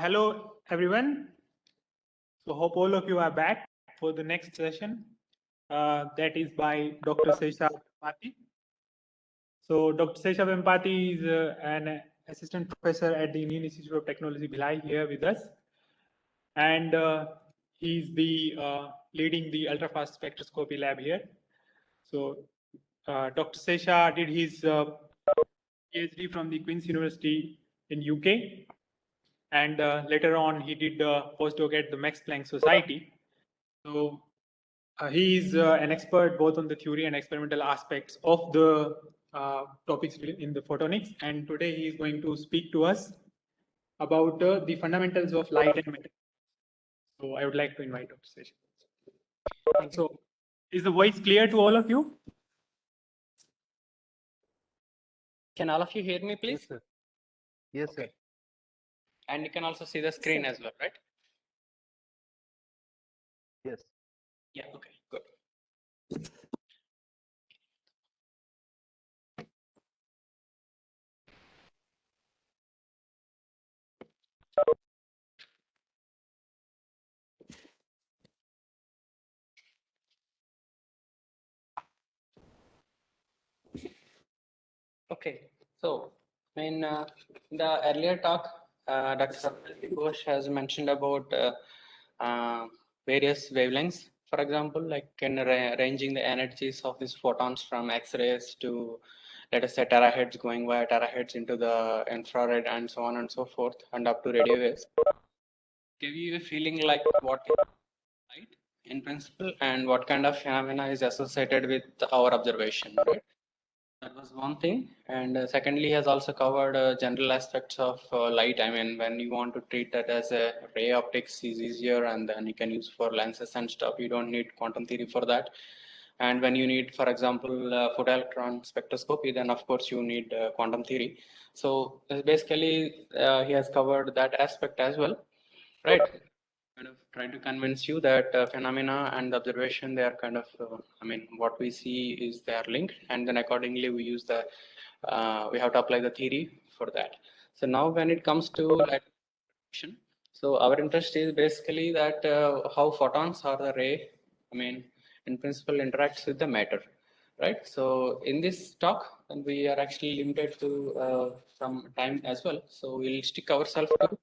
Hello, everyone. So hope all of you are back for the next session. That is by Dr. Sesha Vempati. So Dr. Sesha Vempati is an assistant professor at the Indian Institute of Technology, Bhilai, here with us. And he's the leading the ultra-fast spectroscopy lab here. So Dr. Sesha did his PhD from the Queen's University in UK. And later on, he did a postdoc at the Max Planck Society. So he is an expert both on the theory and experimental aspects of the topics in the photonics. And today he is going to speak to us about the fundamentals of light and matter. So I would like to invite Dr. Sesha. So is the voice clear to all of you? Can all of you hear me, please? Yes, sir. Yes, Okay. sir. And you can also see the screen as well, right? Yes. Yeah, okay, good. Okay, so in the earlier talk, Dr. Ghosh has mentioned about various wavelengths. For example, like ranging the energies of these photons from X-rays to, let us say, terahertz, going via terahertz into the infrared and so on and so forth, and up to radio waves. Give you a feeling like what is light in principle and what kind of phenomena is associated with our observation, right? That was one thing. And secondly, he has also covered general aspects of light. I mean, when you want to treat that as a ray optics is easier, and then you can use for lenses and stuff. You don't need quantum theory for that. And when you need, for example, photoelectron spectroscopy, then of course you need quantum theory. So basically, he has covered that aspect as well, right? Kind of trying to convince you that phenomena and the observation, they are kind of, I mean, what we see is they are linked, and then accordingly we use the, we have to apply the theory for that. So now when it comes to light diffraction, so our interest is basically that how photons or the ray, I mean, in principle interacts with the matter, right? So in this talk, and we are actually limited to some time as well. So we'll stick ourselves to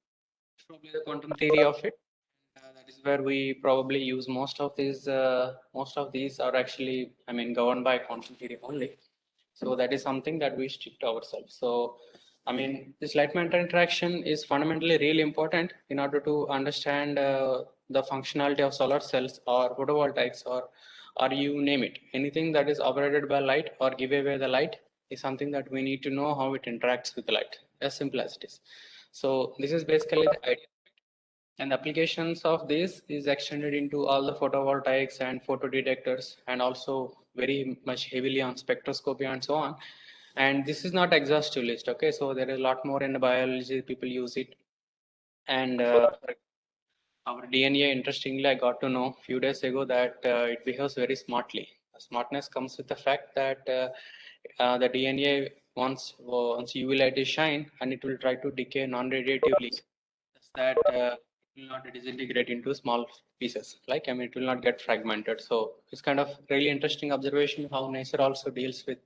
probably the quantum theory of it. That is where we probably use most of these. Most of these are actually, I mean, governed by quantum theory only. So that is something that we stick to ourselves. So, I mean, this light matter interaction is fundamentally really important in order to understand the functionality of solar cells or photovoltaics or you name it. Anything that is operated by light or give away the light is something that we need to know how it interacts with the light. As simple as it is. So this is basically the idea. And the applications of this is extended into all the photovoltaics and photodetectors, and also very much heavily on spectroscopy and so on. And this is not exhaustive list, okay? So there is a lot more in the biology, people use it. And our DNA, interestingly, I got to know a few days ago that it behaves very smartly. The smartness comes with the fact that the DNA, once UV light is shine, and it will try to decay non-radiatively, that it will not disintegrate into small pieces. Like, I mean, it will not get fragmented. So it's kind of really interesting observation how nature also deals with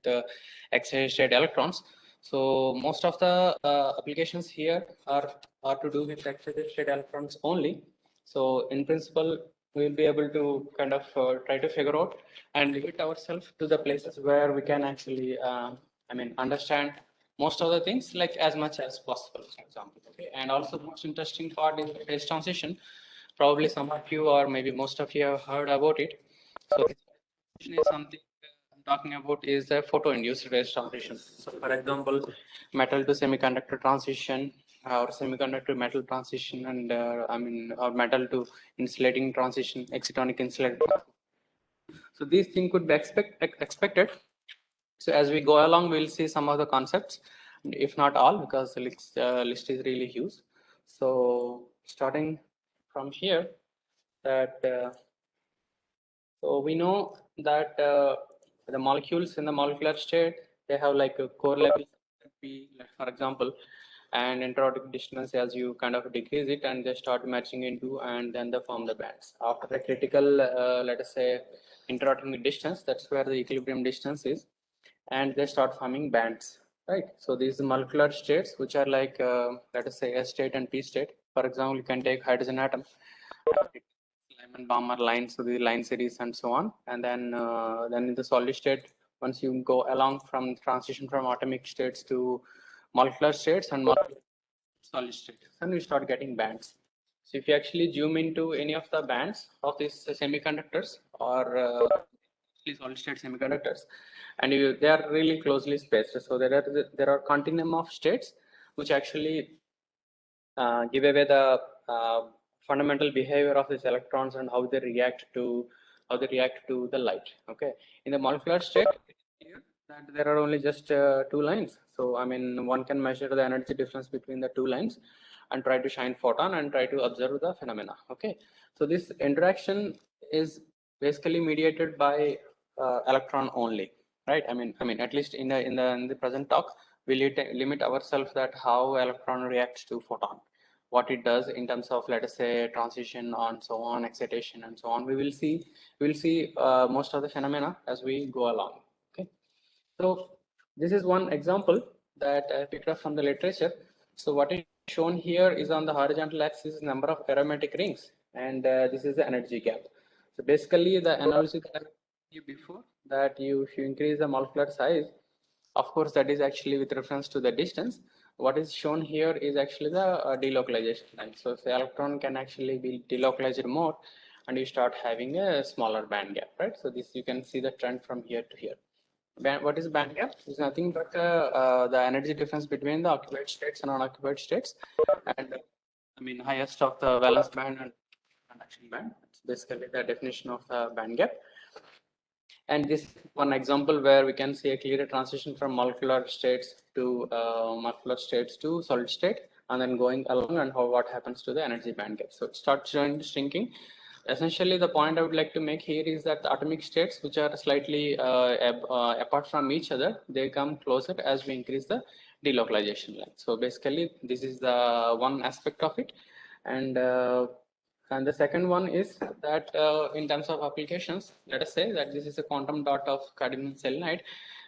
X-ray state electrons. So most of the applications here are to do with X-ray state electrons only. So in principle, we will be able to kind of try to figure out and limit ourselves to the places where we can actually, I mean, understand most of the things like as much as possible, for example. Okay, and also most interesting part is phase transition. Probably some of you or maybe most of you have heard about it. So transition is something I'm talking about is a photo-induced phase transition. So for example, metal to semiconductor transition or semiconductor metal transition, and I mean, or metal to insulating transition, excitonic insulating. So these things could be expected. So as we go along, we'll see some of the concepts, if not all, because the list is really huge. So starting from here, that so we know that the molecules in the molecular state, they have like a core level P, like for example, and introtic distance as you kind of decrease it, and they start matching into, and then they form the bands. After the critical, let us say, introtic distance, that's where the equilibrium distance is, and they start forming bands, right? So these molecular states, which are like, let us say, S state and P state. For example, you can take hydrogen atom, Lyman-Balmer line, so the line series and so on. And then in the solid state, once you go along from transition from atomic states to molecular states and solid states, then we start getting bands. So if you actually zoom into any of the bands of these semiconductors or solid state semiconductors, and they are really closely spaced. So there are continuum of states which actually give away the fundamental behavior of these electrons and how they react to the light. Okay, in the molecular state, that there are only just two lines. So I mean, one can measure the energy difference between the two lines and try to shine photon and try to observe the phenomena. Okay, so this interaction is basically mediated by electron only, right? I mean, at least in the present talk, we limit ourselves that how electron reacts to photon, what it does in terms of, let us say, transition and so on, excitation and so on. We will see most of the phenomena as we go along. Okay, so this is one example that I picked up from the literature. So what is shown here is on the horizontal axis number of aromatic rings, and this is the energy gap. So basically, the analogy that I told you before, that if you increase the molecular size, of course, that is actually with reference to the distance. What is shown here is actually the delocalization time. So the electron can actually be delocalized more, and you start having a smaller band gap, right? So this, you can see the trend from here to here. What is band gap? It's nothing but the energy difference between the occupied states and unoccupied states, and I mean, highest of the valence band and conduction band. It's basically the definition of the band gap. And this is one example where we can see a clear transition from molecular states to solid state, and then going along, and what happens to the energy band gap. So it starts shrinking. Essentially, the point I would like to make here is that the atomic states, which are slightly apart from each other, they come closer as we increase the delocalization line. So basically, this is the one aspect of it. And the second one is that in terms of applications, let us say that this is a quantum dot of cadmium selenide,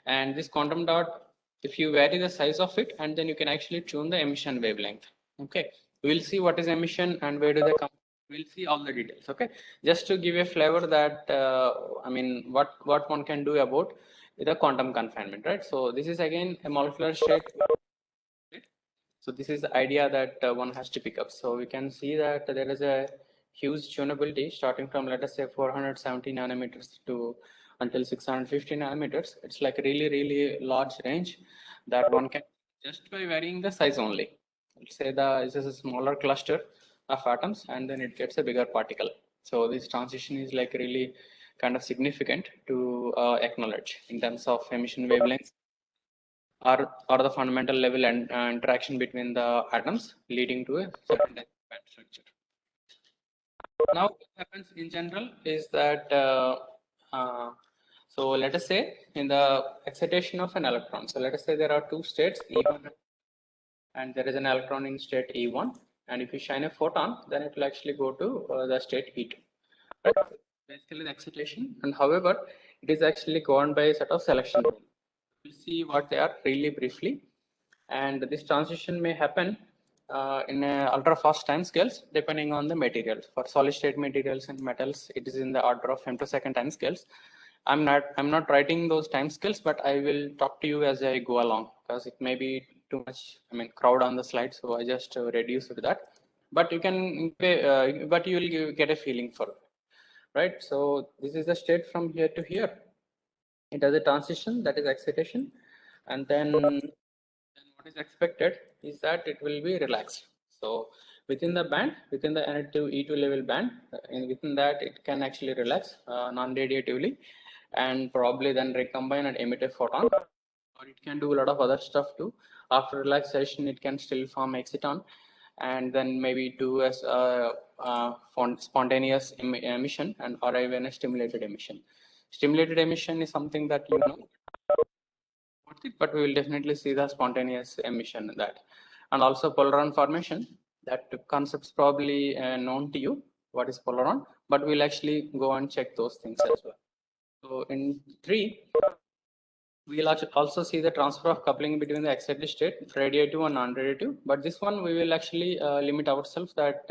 and this quantum dot, if you vary the size of it, and then you can actually tune the emission wavelength. Okay, we'll see what is emission and where do they come. We'll see all the details. Okay, just to give a flavor that I mean, what one can do about the quantum confinement, right? So this is again a molecular state. So this is the idea that one has to pick up. So we can see that there is a huge tunability starting from, let us say, 470 nanometers to until 650 nanometers. It's like a really large range that one can just by varying the size only. Let's say this is a smaller cluster of atoms, and then it gets a bigger particle. So this transition is like really kind of significant to acknowledge in terms of emission wavelengths or the fundamental level and interaction between the atoms, leading to a certain type of band structure. Now, what happens in general is that so let us say in the excitation of an electron. So let us say there are two states, E1, and there is an electron in state E1. And if you shine a photon, then it will actually go to the state E2. Right? Basically, the excitation. And however, it is actually governed by a set of selection rules. We'll see what they are really briefly. And this transition may happen in ultra fast time scales depending on the materials. For solid state materials and metals, it is in the order of femtosecond time scales. I'm not writing those time scales, but I will talk to you as I go along, because it may be too much, I mean, crowd on the slide, so I just reduce it to that. But you can but you will get a feeling for it, right? So this is the state from here to here. It has a transition, that is excitation, and then what is expected is that it will be relaxed. So within the band, within the N2 E2 level band, within that it can actually relax non-radiatively, and probably then recombine and emit a photon, or it can do a lot of other stuff too. After relaxation, it can still form exciton, and then maybe do as spontaneous emission and or even a stimulated emission. Stimulated emission is something that you know, but we will definitely see the spontaneous emission in that. And also polaron formation, that concept's probably known to you, what is polaron, but we'll actually go and check those things as well. So in 3, we'll also see the transfer of coupling between the excited state, radiative and non-radiative. But this one we will actually limit ourselves that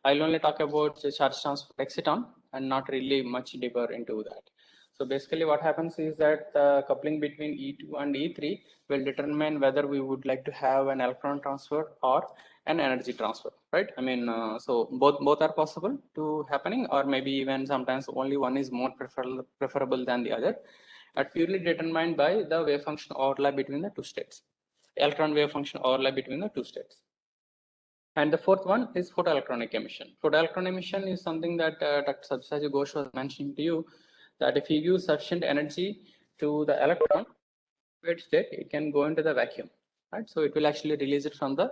I'll only talk about the charge transfer exciton and not really much deeper into that. So basically what happens is that the coupling between E2 and E3 will determine whether we would like to have an electron transfer or an energy transfer, right? I mean, so both are possible to happening, or maybe even sometimes only one is more preferable than the other, are purely determined by the wave function overlap between the two states, electron wave function overlap between the two states. And the fourth one is photoelectronic emission. Photoelectron emission is something that Dr. Sabyasachi Ghosh was mentioning to you, that if you give sufficient energy to the electron state, it can go into the vacuum, right? So it will actually release it from the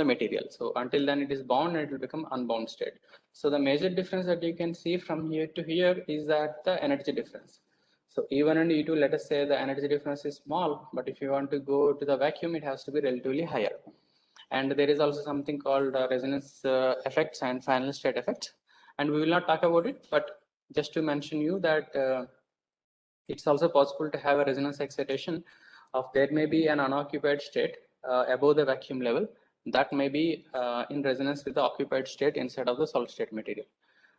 material. So until then it is bound and it will become unbound state. So the major difference that you can see from here to here is that the energy difference. So E1 and E2, let us say the energy difference is small, but if you want to go to the vacuum, it has to be relatively higher. And there is also something called resonance effects and final state effects. And we will not talk about it, but just to mention you that it's also possible to have a resonance excitation of there may be an unoccupied state above the vacuum level that may be in resonance with the occupied state inside of the solid state material,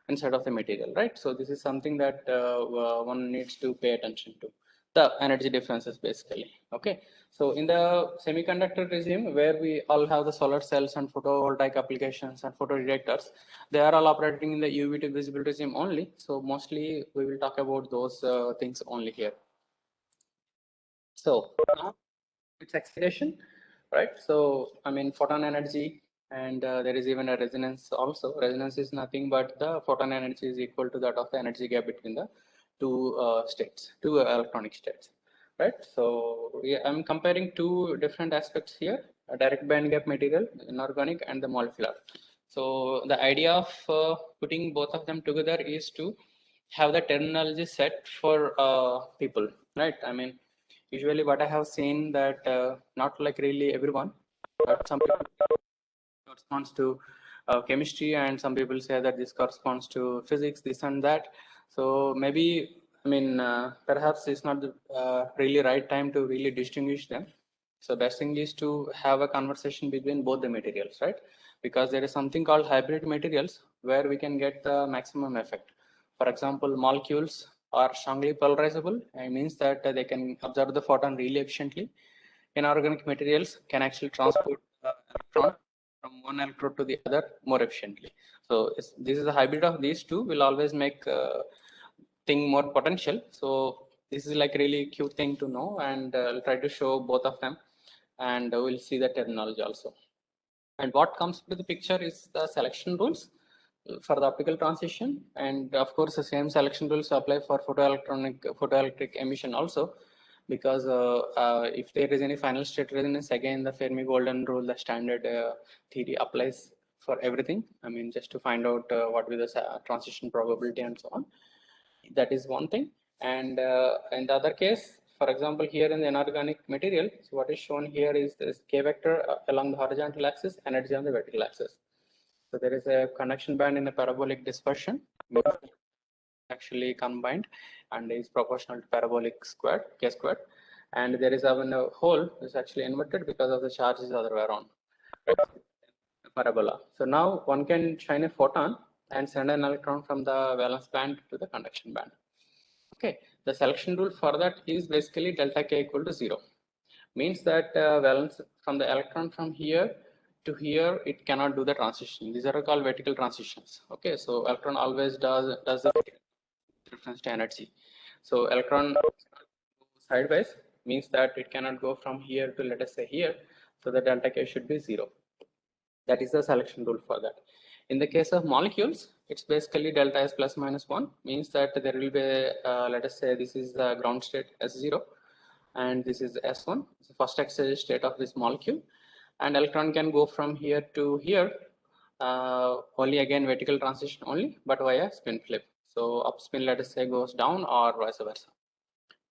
inside of the material, right? So this is something that one needs to pay attention to, the energy differences basically. Okay, so in the semiconductor regime where we all have the solar cells and photovoltaic applications and photodetectors, they are all operating in the UV to visible regime only. So mostly we will talk about those things only here. So now it's excitation, right? So I mean photon energy, and there is even a resonance also. Resonance is nothing but the photon energy is equal to that of the energy gap between the two states, two electronic states, right? So I'm comparing two different aspects here, a direct band gap material, inorganic, and the molecular. So the idea of putting both of them together is to have the terminology set for people, right? I mean, usually what I have seen that not like really everyone, but some people corresponds to chemistry, and some people say that this corresponds to physics, this and that. So maybe, I mean, perhaps it's not the really right time to really distinguish them. So best thing is to have a conversation between both the materials, right? Because there is something called hybrid materials where we can get the maximum effect. For example, molecules are strongly polarizable. It means that they can absorb the photon really efficiently. Inorganic materials can actually transport electron from one electrode to the other more efficiently. So this is a hybrid of these two will always make thing more potential. So this is like really cute thing to know, and I'll try to show both of them, and we'll see the terminology also. And what comes to the picture is the selection rules for the optical transition, and of course the same selection rules apply for photoelectric emission also, because if there is any final state resonance, again the Fermi-Golden rule, the standard theory applies for everything. I mean, just to find out what will the transition probability and so on. That is one thing. And in the other case, for example, here in the inorganic material, so what is shown here is this K vector along the horizontal axis, energy on the vertical axis. So there is a conduction band in a parabolic dispersion, actually combined, and is proportional to parabolic squared, K squared. And there is even a hole is actually inverted because of the charge is the other way around, right? Parabola. So now one can shine a photon and send an electron from the valence band to the conduction band. Okay, the selection rule for that is basically delta K equal to 0. Means that valence from the electron from here to here, it cannot do the transition. These are called vertical transitions. Okay, so electron always does the reference to energy. So electron sideways means that it cannot go from here to, let us say, here. So the delta K should be 0. That is the selection rule for that. In the case of molecules, it's basically delta S plus minus 1, means that there will be, let us say this is the ground state S0 and this is S1, the first excited state of this molecule. And electron can go from here to here, only again vertical transition only, but via spin flip. So up spin, let us say, goes down or vice versa,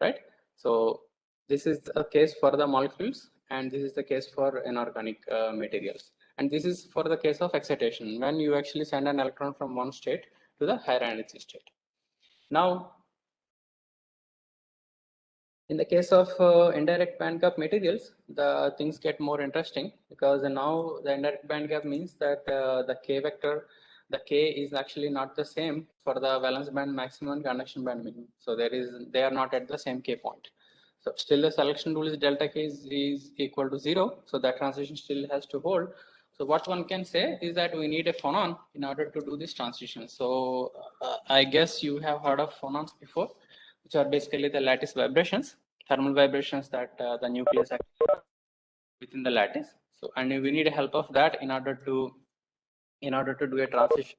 right? So this is the case for the molecules, and this is the case for inorganic materials. And this is for the case of excitation, when you actually send an electron from one state to the higher energy state. Now, in the case of indirect band gap materials, the things get more interesting, because now the indirect band gap means that the K vector, the K is actually not the same for the valence band maximum and conduction band minimum. So they are not at the same K point. So still the selection rule is delta K is equal to 0. So that transition still has to hold. So what one can say is that we need a phonon in order to do this transition. So I guess you have heard of phonons before, which are basically the lattice vibrations, thermal vibrations that the nucleus actually within the lattice. So, and we need help of that in order to do a transition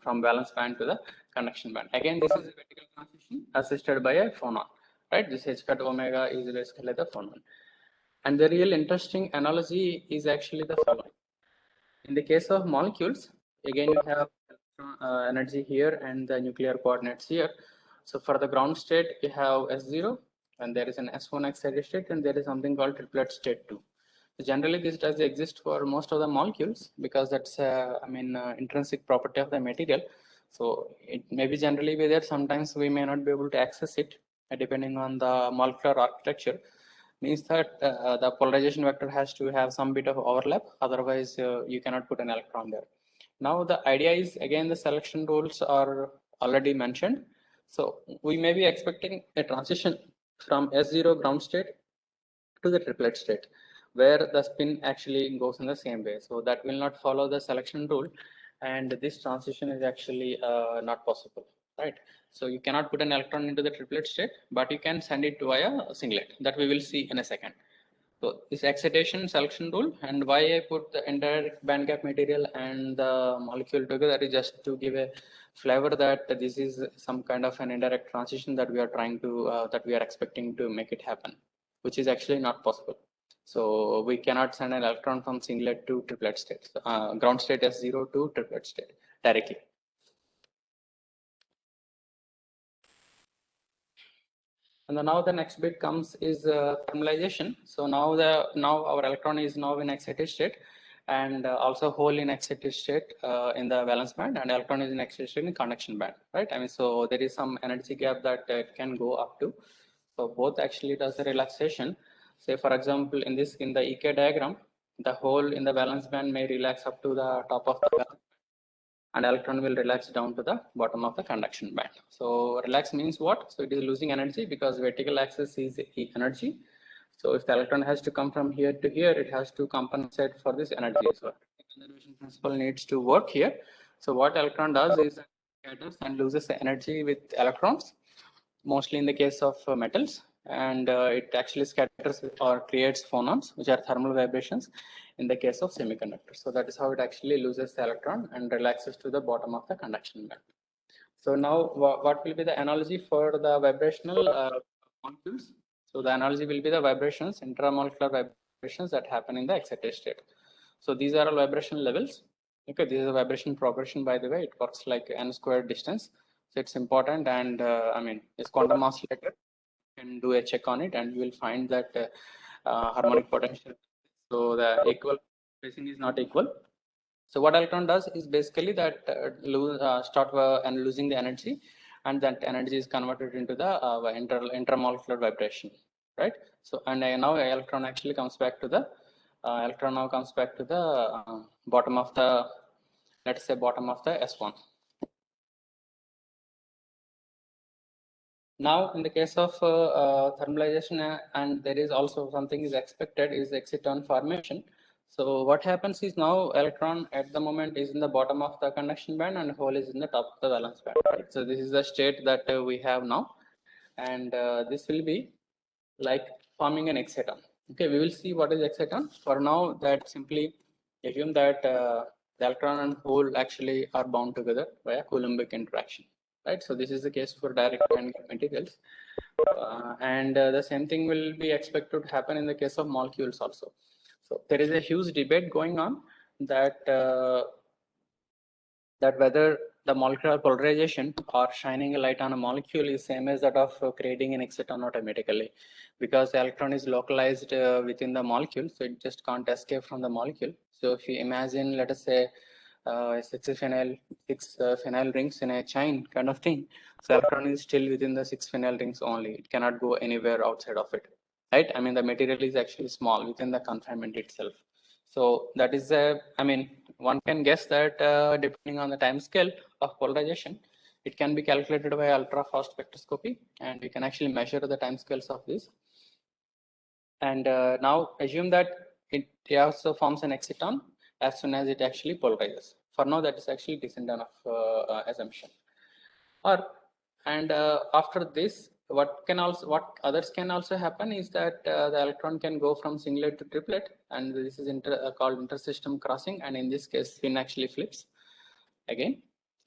from valence band to the conduction band. Again, this is a vertical transition assisted by a phonon, right? This H cut omega is basically the phonon. And the real interesting analogy is actually the following. In the case of molecules, again, you have energy here and the nuclear coordinates here. So for the ground state, you have S0, and there is an S1 excited state, and there is something called triplet state 2. So generally, this does exist for most of the molecules, because that's, intrinsic property of the material. So it may be generally be there. Sometimes we may not be able to access it, depending on the molecular architecture. Means that the polarization vector has to have some bit of overlap, otherwise you cannot put an electron there. Now the idea is, again, the selection rules are already mentioned. So we may be expecting a transition from S0 ground state to the triplet state, where the spin actually goes in the same way. So that will not follow the selection rule, and this transition is actually not possible, right? So you cannot put an electron into the triplet state, but you can send it via a singlet, that we will see in a second. So this excitation selection rule, and why I put the indirect band gap material and the molecule together is just to give a flavor that this is some kind of an indirect transition that we are trying to, that we are expecting to make it happen, which is actually not possible. So we cannot send an electron from singlet to triplet state, ground state S0 to triplet state directly. And then now the next bit comes is thermalization. So now our electron is now in excited state, and also hole in excited state in the valence band, and electron is in excited state in conduction band, right? I mean, so there is some energy gap that it can go up to. So both actually does the relaxation. Say for example, in the EK diagram, the hole in the valence band may relax up to the top of the valence, and electron will relax down to the bottom of the conduction band. So relax means what? So it is losing energy, because vertical axis is energy. So if the electron has to come from here to here, it has to compensate for this energy. So conservation principle needs to work here. So what electron does is scatters and loses the energy with electrons, mostly in the case of metals, and it actually scatters or creates phonons, which are thermal vibrations in the case of semiconductors. So that is how it actually loses the electron and relaxes to the bottom of the conduction band. So now what will be the analogy for the vibrational molecules? So the analogy will be the vibrations, intramolecular vibrations that happen in the excited state. So these are all vibration levels. Okay, this is a vibration progression, by the way. It works like n squared distance. So it's important, and it's quantum oscillator. You can do a check on it, and you will find that harmonic potential. So the equal spacing is not equal. So what electron does is basically that start and losing the energy, and that energy is converted into the intramolecular vibration, right? So and now electron actually comes back to the bottom of the, let's say, bottom of the S1. Now, in the case of thermalization, and there is also something is expected is exciton formation. So what happens is now electron at the moment is in the bottom of the conduction band, and hole is in the top of the valence band. Right? So this is the state that we have now, and this will be like forming an exciton. Okay, we will see what is exciton. For now, that simply assume that the electron and hole actually are bound together by a Coulombic interaction, right? So this is the case for direct ion gap materials. And the same thing will be expected to happen in the case of molecules also. So there is a huge debate going on that whether the molecular polarization or shining a light on a molecule is same as that of creating an exciton automatically, because the electron is localized within the molecule, so it just can't escape from the molecule. So if you imagine, let us say, six phenyl rings in a chain kind of thing, so electron is still within the 6 phenyl rings only. It cannot go anywhere outside of it, right? I mean, the material is actually small within the confinement itself. So that is I mean, one can guess that depending on the time scale of polarization, it can be calculated by ultra fast spectroscopy, and we can actually measure the time scales of this. And now assume that it also forms an exciton as soon as it actually polarizes. For now, that is actually decent enough assumption. And after this, what others can also happen is that the electron can go from singlet to triplet, and this is called intersystem crossing. And in this case, spin actually flips again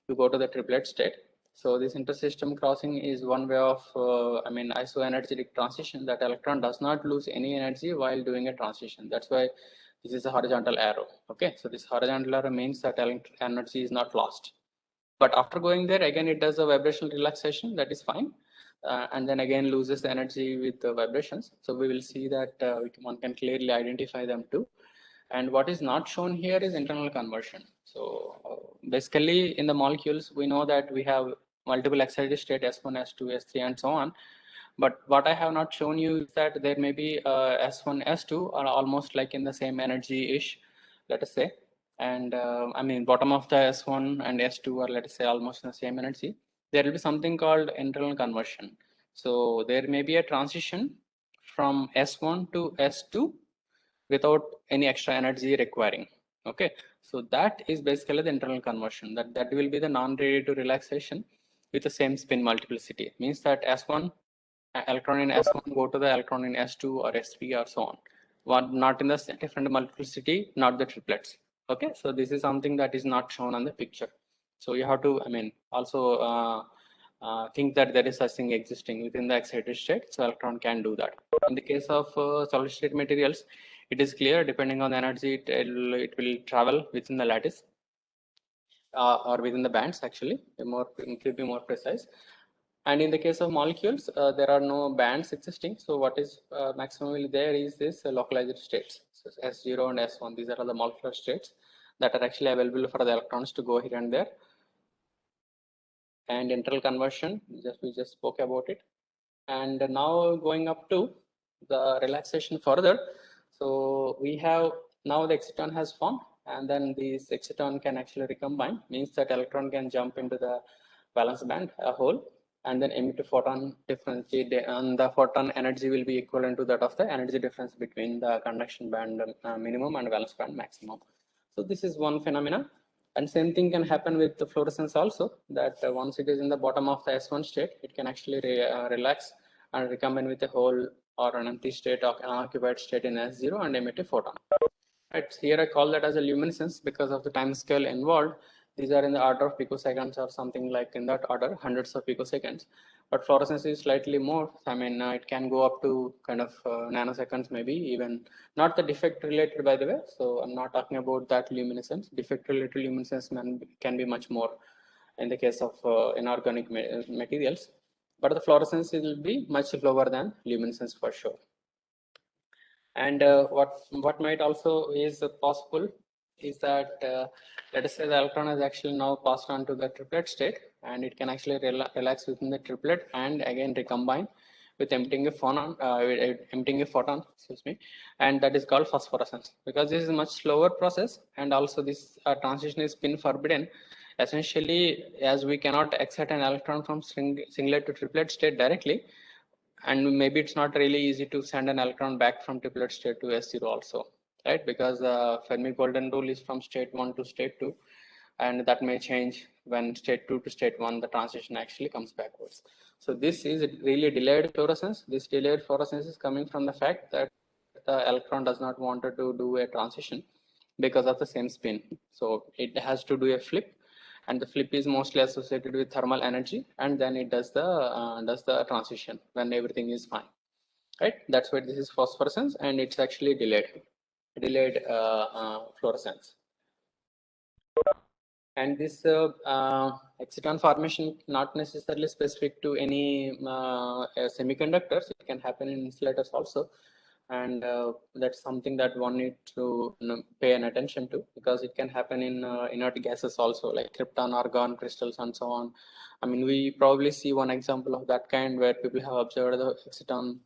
to go to the triplet state. So this intersystem crossing is one way of, isoenergetic transition, that electron does not lose any energy while doing a transition. That's why this is a horizontal arrow. Okay, so this horizontal arrow means that energy is not lost. But after going there, again, it does a vibrational relaxation, that is fine. And then again loses the energy with the vibrations. So we will see that one can clearly identify them too. And what is not shown here is internal conversion. So basically in the molecules, we know that we have multiple excited state S1, S2, S3, and so on. But what I have not shown you is that there may be S1, S2 are almost like in the same energy-ish, let us say. And I mean, bottom of the S1 and S2 are, let us say, almost in the same energy. There will be something called internal conversion. So there may be a transition from S1 to S2 without any extra energy requiring. Okay, so that is basically the internal conversion. That will be the non-radiative relaxation with the same spin multiplicity. Means that S1 electron in S1 go to the electron in S2 or S3 or so on. One not in the different multiplicity, not the triplets. Okay, so this is something that is not shown on the picture. So you have to, I mean, also think that there is such thing existing within the excited state, so electron can do that. In the case of solid state materials, it is clear, depending on the energy, it will travel within the lattice or within the bands, actually, it will be more precise. And in the case of molecules, there are no bands existing. So what is maximally there is this localized states. So S0 and S1, these are the molecular states that are actually available for the electrons to go here and there. And internal conversion, we just spoke about it. And now going up to the relaxation further. So we have now the exciton has formed, and then this exciton can actually recombine, means that electron can jump into the valence band, a hole, and then emit a photon difference, and the photon energy will be equivalent to that of the energy difference between the conduction band minimum and valence band maximum. So this is one phenomena. And same thing can happen with the fluorescence also, that once it is in the bottom of the S1 state, it can actually relax and recombine with a hole or an empty state or unoccupied state in S0 and emit a photon. Right. Here I call that as a luminescence because of the time scale involved. These are in the order of picoseconds or something like in that order, hundreds of picoseconds. But fluorescence is slightly more. I mean, it can go up to kind of nanoseconds, maybe even not the defect related, by the way. So I'm not talking about that luminescence. Defect related luminescence can be much more in the case of inorganic materials. But the fluorescence will be much lower than luminescence for sure. And what might also is possible is that let us say the electron has actually now passed on to the triplet state, and it can actually relax within the triplet and again recombine with emptying a photon, excuse me, and that is called phosphorescence. Because this is a much slower process, and also this transition is spin forbidden. Essentially, as we cannot excite an electron from singlet to triplet state directly, and maybe it's not really easy to send an electron back from triplet state to S0 also, right? Because Fermi golden rule is from state 1 to state 2, and that may change when state 2 to state 1, the transition actually comes backwards. So this is really delayed fluorescence. This delayed fluorescence is coming from the fact that the electron does not want to do a transition because of the same spin. So it has to do a flip, and the flip is mostly associated with thermal energy, and then it does the transition when everything is fine, right? That's why this is phosphorescence, and it's actually delayed fluorescence. And this exciton formation not necessarily specific to any semiconductors. It can happen in insulators also, and that's something that one needs to pay an attention to, because it can happen in inert gases also, like krypton, argon crystals, and so on. I mean, we probably see one example of that kind where people have observed the exciton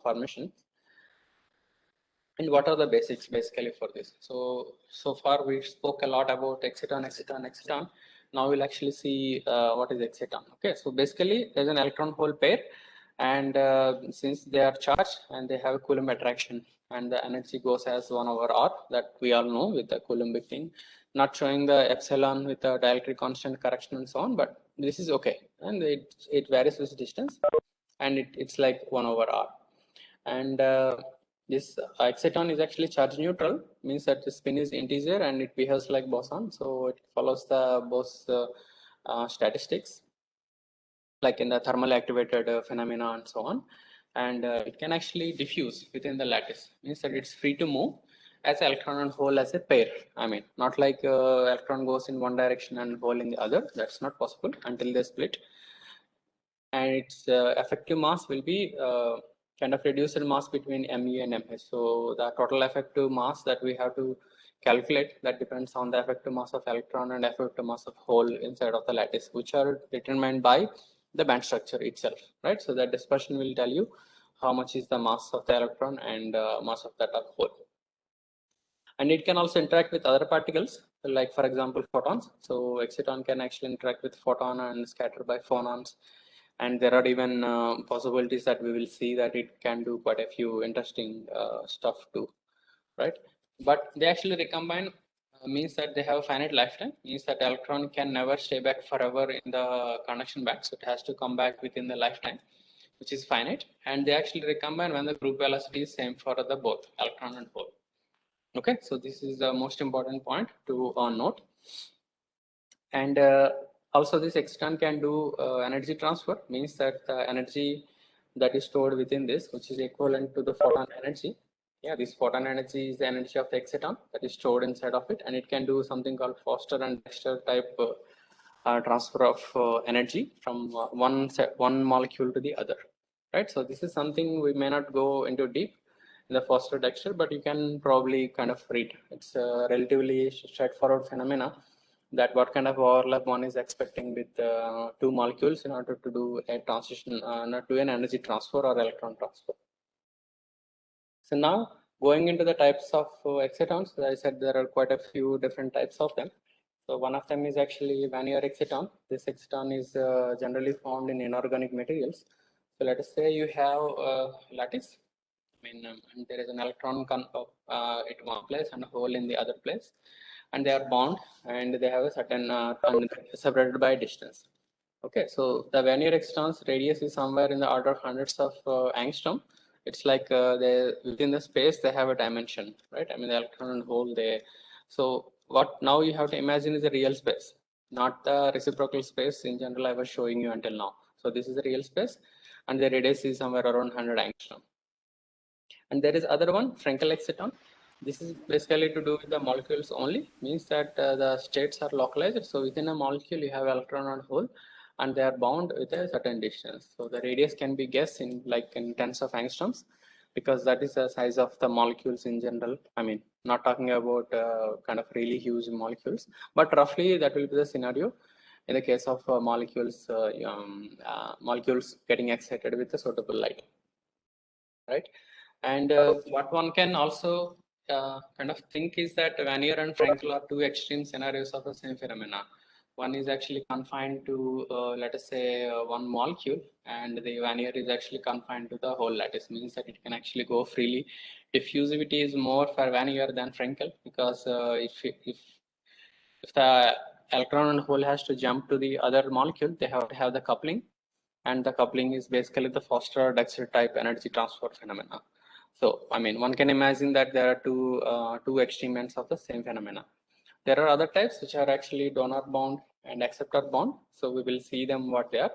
formation. And what are the basics basically for this? So far we spoke a lot about exciton. Now we'll actually see what is exciton. Okay, so basically there's an electron hole pair, and since they are charged and they have a Coulomb attraction, and the energy goes as 1/r, that we all know with the Coulombic thing, not showing the epsilon with the dielectric constant correction and so on, but this is okay, and it varies with distance, and it's like 1/r. And this exciton is actually charge neutral, means that the spin is integer and it behaves like boson, so it follows the Bose statistics, like in the thermally activated phenomena and so on. And it can actually diffuse within the lattice, means that it's free to move as electron and hole as a pair. I mean, not like electron goes in one direction and hole in the other. That's not possible until they split. And its effective mass will be kind of reduced mass between mu and mh. So the total effective mass that we have to calculate, that depends on the effective mass of electron and effective mass of hole inside of the lattice, which are determined by the band structure itself, right? So that dispersion will tell you how much is the mass of the electron and mass of that hole. And it can also interact with other particles, like for example photons. So exciton can actually interact with photon and scatter by phonons. And there are even possibilities that we will see that it can do quite a few interesting stuff too, right? But they actually recombine, means that they have a finite lifetime, means that electron can never stay back forever in the conduction band, so it has to come back within the lifetime, which is finite. And they actually recombine when the group velocity is same for the both electron and hole. Okay, so this is the most important point to note. And also this exciton can do energy transfer, means that the energy that is stored within this, which is equivalent to the photon energy. Yeah, this photon energy is the energy of the exciton that is stored inside of it, and it can do something called Foster and Dexter type transfer of energy from one molecule to the other, right? So this is something we may not go into deep in the Foster Dexter, but you can probably kind of read. It's a relatively straightforward phenomena, that what kind of overlap one is expecting with two molecules in order to do a transition, not do an energy transfer or electron transfer. So now going into the types of excitons, as I said, there are quite a few different types of them. So one of them is actually Wannier exciton. This exciton is generally found in inorganic materials. So let us say you have a lattice. I mean, and there is an electron at one place and a hole in the other place, and they are bound and they have a certain separated by distance. Okay, so the Wannier exciton's radius is somewhere in the order of hundreds of angstrom. It's like they within the space they have a dimension, right? I mean, the electron and hole they. So what now you have to imagine is a real space, not the reciprocal space in general I was showing you until now. So this is the real space, and the radius is somewhere around 100 angstrom. And there is other one, Frenkel exciton. This is basically to do with the molecules only, means that the states are localized. So within a molecule, you have electron and hole, and they are bound with a certain distance. So the radius can be guessed in like in tens of angstroms, because that is the size of the molecules in general. I mean, not talking about kind of really huge molecules, but roughly that will be the scenario in the case of molecules getting excited with a suitable light, right? And what one can also kind of think is that Wannier and Frenkel are two extreme scenarios of the same phenomena. One is actually confined to, let us say, one molecule, and the Wannier is actually confined to the whole lattice, means that it can actually go freely. Diffusivity is more for Wannier than Frenkel, because if the electron and hole has to jump to the other molecule, they have to have the coupling, and the coupling is basically the Foster-Dexter type energy transfer phenomena. So, I mean, one can imagine that there are two extreme ends of the same phenomena. There are other types which are actually donor bound and acceptor bound. So we will see them what they are.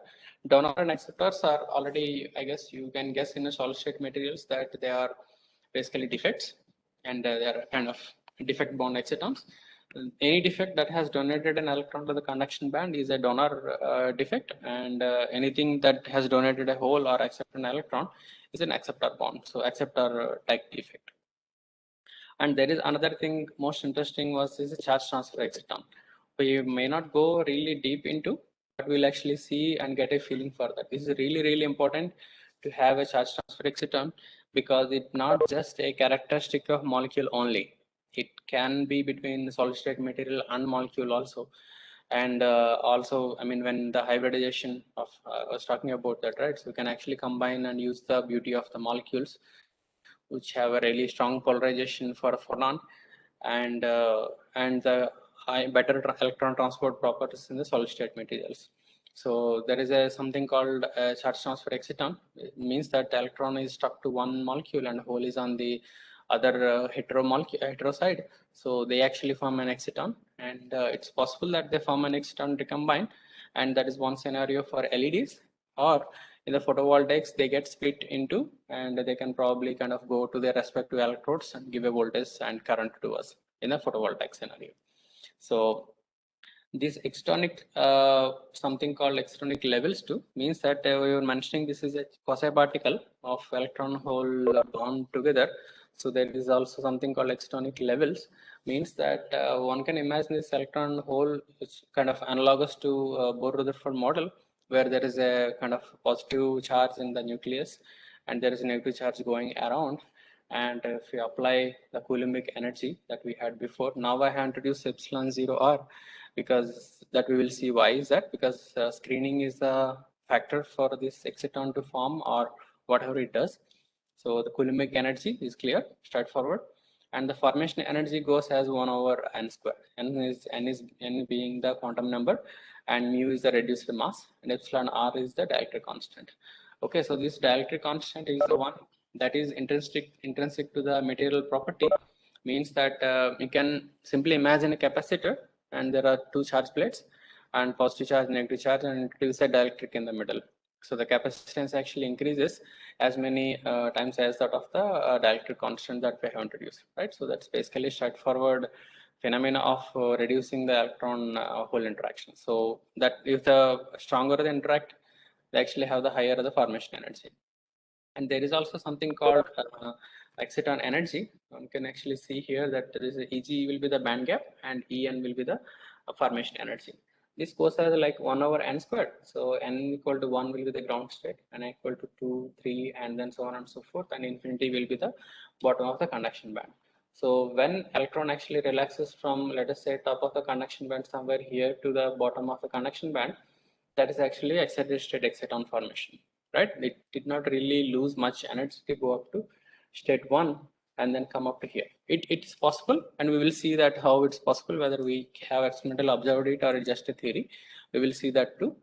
Donor and acceptors are already, I guess you can guess in the solid state materials that they are basically defects, and they are kind of defect bound excitons. Any defect that has donated an electron to the conduction band is a donor defect, and anything that has donated a hole or accepted an electron is an acceptor bond. So acceptor type defect. And there is another thing most interesting was is a charge transfer exciton. We may not go really deep into, but we'll actually see and get a feeling for that. This is really, really important to have a charge transfer exciton because it's not just a characteristic of molecule only. It can be between the solid state material and molecule also. And also, I mean, when the hybridization of, I was talking about that, right? So we can actually combine and use the beauty of the molecules which have a really strong polarization for a photon and the better electron transport properties in the solid state materials. So there is a something called a charge transfer exciton. It means that the electron is stuck to one molecule and hole is on the other hetero side. So they actually form an exciton, and it's possible that they form an exciton recombine, and that is one scenario for LEDs. Or in the photovoltaics, they get split into, and they can probably kind of go to their respective electrodes and give a voltage and current to us in the photovoltaic scenario. So this extonic, something called extonic levels too, means that we were mentioning this is a quasi particle of electron hole bound together. So there is also something called extonic levels, means that one can imagine this electron hole is kind of analogous to Bohr-Rutherford model, where there is a kind of positive charge in the nucleus and there is a negative charge going around. And if we apply the Coulombic energy that we had before, now I have introduced epsilon 0r, because that we will see why is that, because screening is a factor for this exciton to form or whatever it does. So the Coulombic energy is clear, straightforward, and the formation energy goes as 1 over n square. N being the quantum number, and mu is the reduced mass, and epsilon r is the dielectric constant. Okay, so this dielectric constant is the one that is intrinsic to the material property, means that you can simply imagine a capacitor and there are two charge plates and positive charge, negative charge, and it is a dielectric in the middle. So the capacitance actually increases as many times as that of the dielectric constant that we have introduced, right? So that's basically straightforward phenomena of reducing the electron hole interaction. So that if the stronger the interact, they actually have the higher the formation energy. And there is also something called exciton energy. One can actually see here that there is a Eg will be the band gap and En will be the formation energy. This goes as like 1 over n squared. So n equal to 1 will be the ground state, n equal to 2, 3, and then so on and so forth, and infinity will be the bottom of the conduction band. So when electron actually relaxes from, let us say, top of the conduction band somewhere here to the bottom of the conduction band, that is actually excited state exciton formation, right? It did not really lose much energy to go up to state 1 and then come up to here. It's possible, and we will see that how it's possible, whether we have experimental observed it or it's just a theory. We will see that too.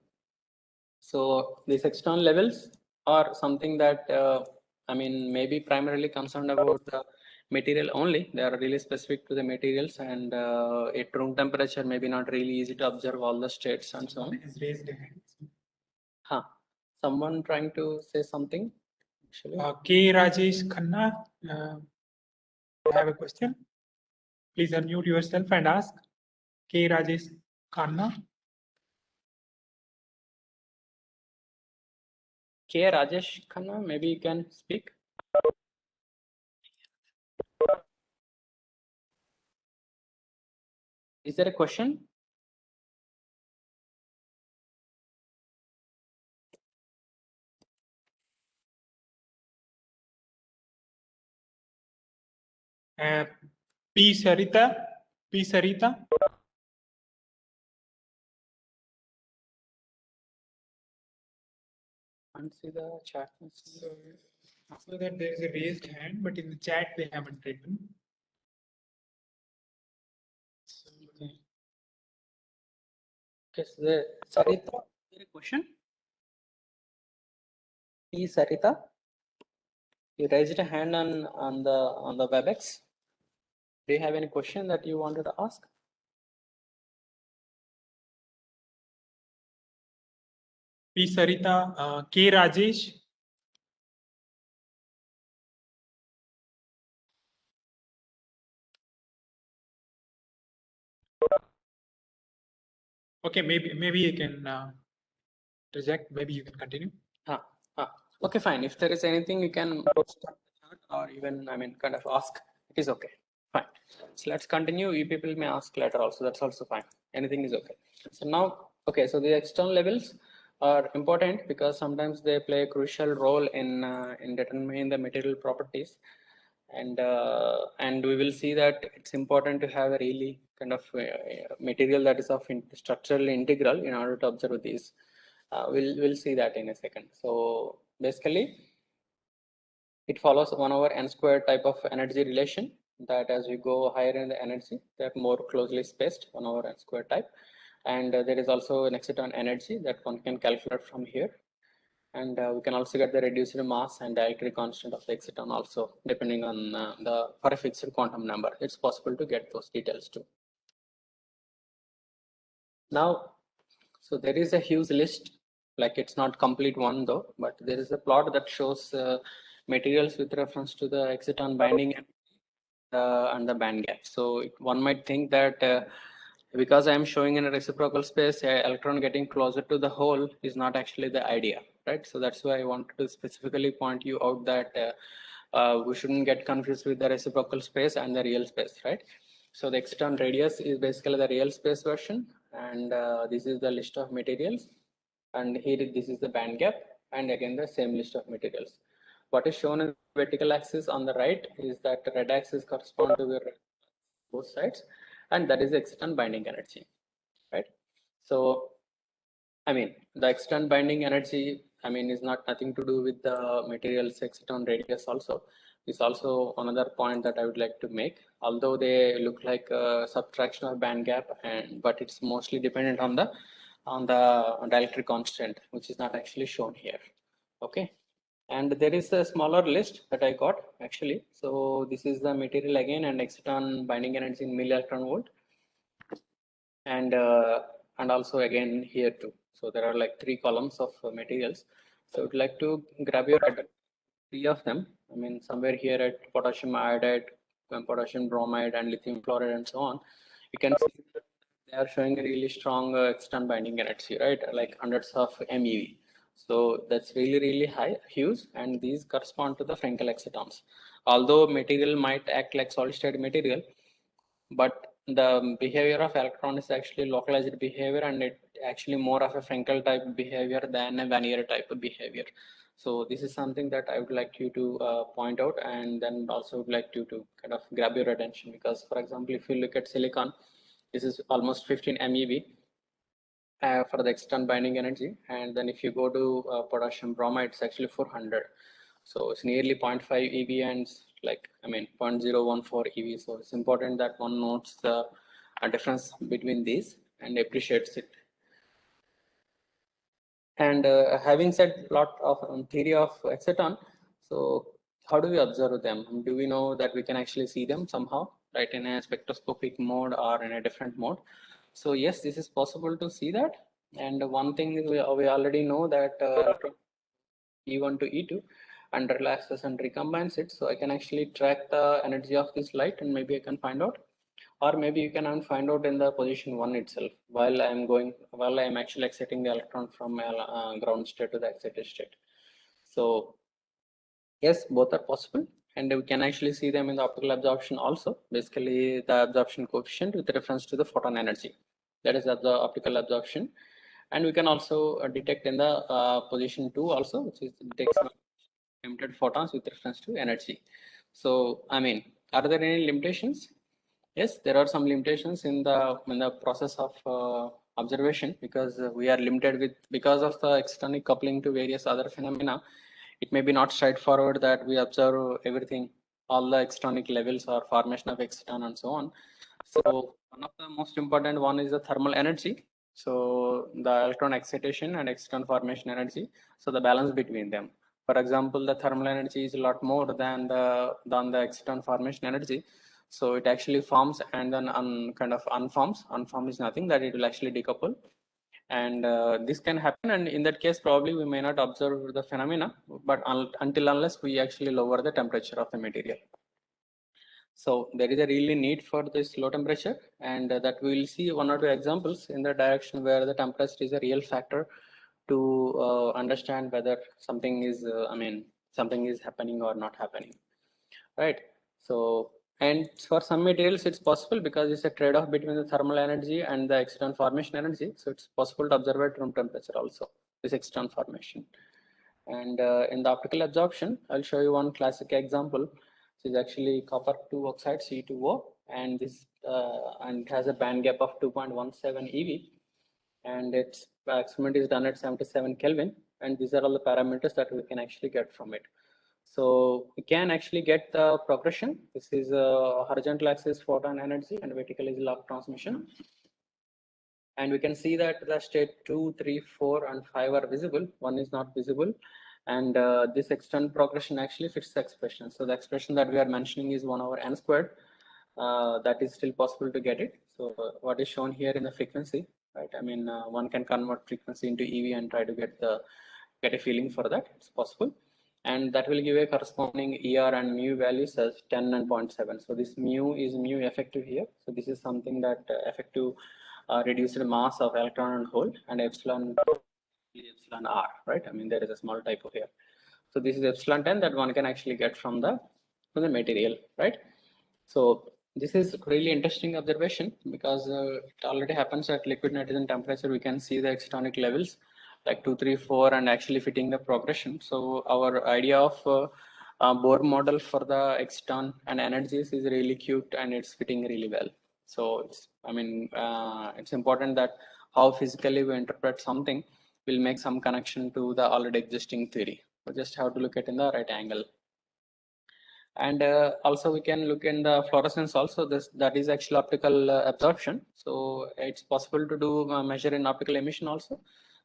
So these external levels are something that I mean, maybe primarily concerned about the material only. They are really specific to the materials, and at room temperature maybe not really easy to observe all the states and so on. Has raised a hand. Huh. Someone trying to say something? Actually, K. Rajesh Khanna, I have a question. Please unmute yourself and ask. K. Rajesh Khanna. K. Rajesh Khanna, maybe you can speak. Is there a question? P. Sarita. P. Sarita. Can't see the chat. So after that, there is a raised hand, but in the chat they haven't written. So, Okay, so the Sarita, is there a question? P. Sarita. You raised a hand on the WebEx. Do you have any question that you wanted to ask? P. Sarita, K. Rajesh. Okay, maybe you can reject. Maybe you can continue. Okay, fine. If there is anything you can post on the chat or even, I mean, kind of ask, it is okay. Fine. So let's continue. You people may ask later also. That's also fine. Anything is okay. So now, okay, so the external levels are important because sometimes they play a crucial role in determining the material properties. And we will see that it's important to have a really kind of material that is of structurally integral in order to observe these. We'll see that in a second. So basically, it follows 1 over n squared type of energy relation, that as we go higher in the energy, they're more closely spaced, 1 over n squared type. And there is also an exciton energy that one can calculate from here. And we can also get the reduced mass and dielectric constant of the exciton also, depending on for a fixed quantum number. It's possible to get those details too. Now, so there is a huge list, like it's not complete one though, but there is a plot that shows materials with reference to the exciton binding and the band gap. So one might think that because I am showing in a reciprocal space, electron getting closer to the hole is not actually the idea, right? So that's why I wanted to specifically point you out that we shouldn't get confused with the reciprocal space and the real space, right? So the exciton radius is basically the real space version, and this is the list of materials, and here this is the band gap, and again the same list of materials. What is shown in the vertical axis on the right is that the red axis correspond to the both sides, and that is the exciton binding energy, right? So, I mean, the exciton binding energy, I mean, is not nothing to do with the material's exciton radius also. Is also another point that I would like to make. Although they look like a subtraction of band gap, but it's mostly dependent on the dielectric constant, which is not actually shown here. Okay. And there is a smaller list that I got actually. So this is the material again, and exciton binding energy in milli-electron volt. And also again here too. So there are like 3 columns of materials. So I would like to grab your 3 of them. I mean, somewhere here at potassium iodide, potassium bromide, and lithium fluoride, and so on. You can see that they are showing a really strong exciton binding energy, right? Like hundreds of MeV. So that's really high, huge, and these correspond to the Frenkel excitons. Although material might act like solid state material, but the behavior of electron is actually localized behavior, and it actually more of a Frenkel type behavior than a Vanier type of behavior. So this is something that I would like you to point out, and then also would like you to kind of grab your attention, because for example, if you look at silicon, this is almost 15 MeV for the exciton binding energy, and then if you go to potassium bromide, it's actually 400. So it's nearly 0.5 eV and like, I mean, 0.014 EV. So it's important that one notes the difference between these and appreciates it. And having said a lot of theory of exciton, so how do we observe them? Do we know that we can actually see them somehow, right, in a spectroscopic mode or in a different mode? So yes, this is possible to see that. And one thing is we already know that E1 to E2 and relaxes and recombines it. So I can actually track the energy of this light, and maybe I can find out, or maybe you can find out in the position 1 itself while I'm actually exciting the electron from ground state to the excited state. So yes, both are possible, and we can actually see them in the optical absorption also. Basically, the absorption coefficient with reference to the photon energy, that is the optical absorption. And we can also detect in the position 2 also, which is detects emitted photons with reference to energy. So, I mean, are there any limitations? Yes, there are some limitations in the process of observation, because we are limited because of the external coupling to various other phenomena. It may be not straightforward that we observe everything, all the extonic levels or formation of exciton and so on. So one of the most important one is the thermal energy. So the electron excitation and exciton formation energy. So the balance between them. For example, the thermal energy is a lot more than the exciton formation energy. So it actually forms and then kind of unforms. Unform is nothing, that it will actually decouple. And this can happen, and in that case probably we may not observe the phenomena, but until unless we actually lower the temperature of the material. So there is a really need for this low temperature, and that we will see one or two examples in the direction where the temperature is a real factor to understand whether something is something is happening or not happening, right? So, and for some materials it's possible because it's a trade-off between the thermal energy and the exciton formation energy. So it's possible to observe at room temperature also, this exciton formation. And in the optical absorption, I'll show you one classic example. This is actually copper 2 oxide C2O, and this and it has a band gap of 2.17 eV, and its experiment is done at 77 Kelvin, and these are all the parameters that we can actually get from it. So we can actually get the progression. This is a horizontal axis photon energy and vertical is log transmission. And we can see that the state 2, 3, 4, and 5 are visible. 1 is not visible. And this external progression actually fits the expression. So the expression that we are mentioning is 1 over n squared. That is still possible to get it. So what is shown here in the frequency, right? I mean, one can convert frequency into EV and try to get a feeling for that. It's possible. And that will give a corresponding ER and mu values as 10 and 0.7. So this mu is mu effective here. So this is something that effective reduced mass of electron and hole, and epsilon r, right? I mean, there is a small typo here. So this is epsilon 10 that one can actually get from the material, right? So this is really interesting observation because it already happens at liquid nitrogen temperature. We can see the excitonic levels like 2, 3, 4 and actually fitting the progression. So our idea of Bohr model for the exciton and energies is really cute and it's fitting really well. So it's, I mean, it's important that how physically we interpret something will make some connection to the already existing theory. So just have to look at in the right angle. And also we can look in the fluorescence also. That is actually optical absorption. So it's possible to do measure in optical emission also.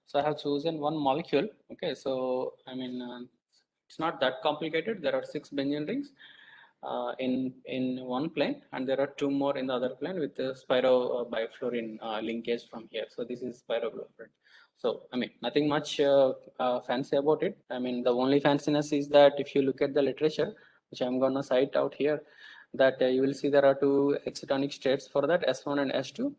So I have chosen one molecule. Okay, so I mean it's not that complicated. There are 6 benzene rings in one plane, and there are 2 more in the other plane with the spiro bifluorine linkage from here. So this is spiroblueprint. So I mean nothing much fancy about it. I mean the only fanciness is that if you look at the literature, which I'm going to cite out here, that you will see there are 2 excitonic states for that, S1 and S2,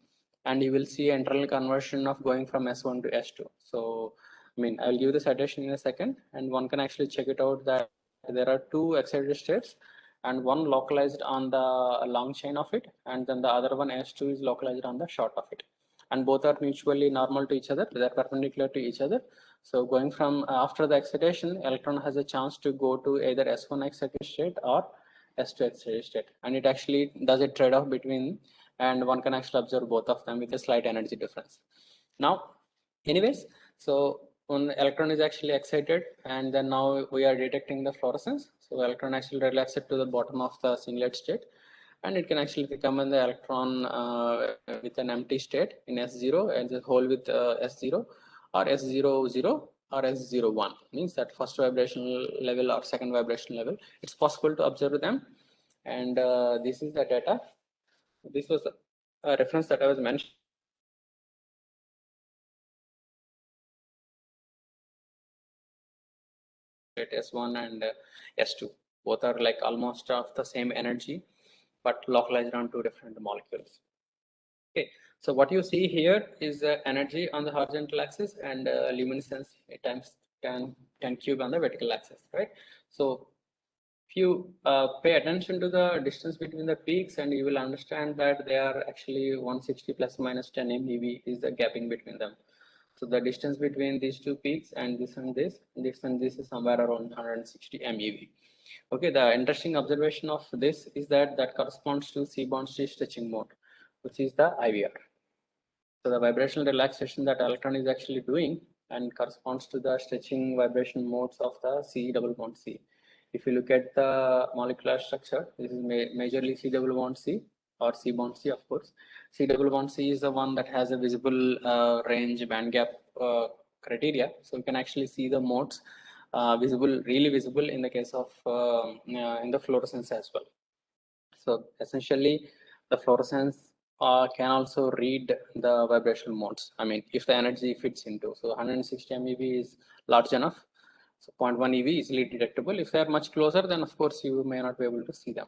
and you will see internal conversion of going from S1 to S2. So I mean I'll give the citation in a second, and one can actually check it out that there are 2 excited states, and one localized on the long chain of it, and then the other one S2 is localized on the short of it, and both are mutually normal to each other. They're perpendicular to each other. So going from after the excitation, electron has a chance to go to either S1 excited state or S2 excited state, and it actually does a trade-off between, and one can actually observe both of them with a slight energy difference. Now, anyways, so when the electron is actually excited, and then now we are detecting the fluorescence. So electron actually relaxes to the bottom of the singlet state, and it can actually become in the electron with an empty state in S0 and the hole with S0 or S00 or S01, means that first vibrational level or second vibrational level. It's possible to observe them, and this is the data. This was a reference that I was mentioning. S1 and S2, both are like almost of the same energy, but localized on 2 different molecules. Okay, so what you see here is energy on the horizontal axis and luminescence times 10 cube on the vertical axis, right? So if you pay attention to the distance between the peaks, and you will understand that they are actually 160 plus minus 10 MeV is the gapping between them. So the distance between these 2 peaks and this is somewhere around 160 MeV. Okay, the interesting observation of this is that corresponds to C-bond C stretching mode, which is the IVR. So the vibrational relaxation that electron is actually doing and corresponds to the stretching vibration modes of the C double bond C. If you look at the molecular structure, this is majorly C double bond C or C bond C, of course. C double bond C is the one that has a visible range band gap criteria. So you can actually see the modes really visible in the case of in the fluorescence as well. So essentially, the fluorescence can also read the vibrational modes. I mean, if the energy fits into, so 160 MeV is large enough. So 0.1 eV easily detectable. If they are much closer, then of course you may not be able to see them,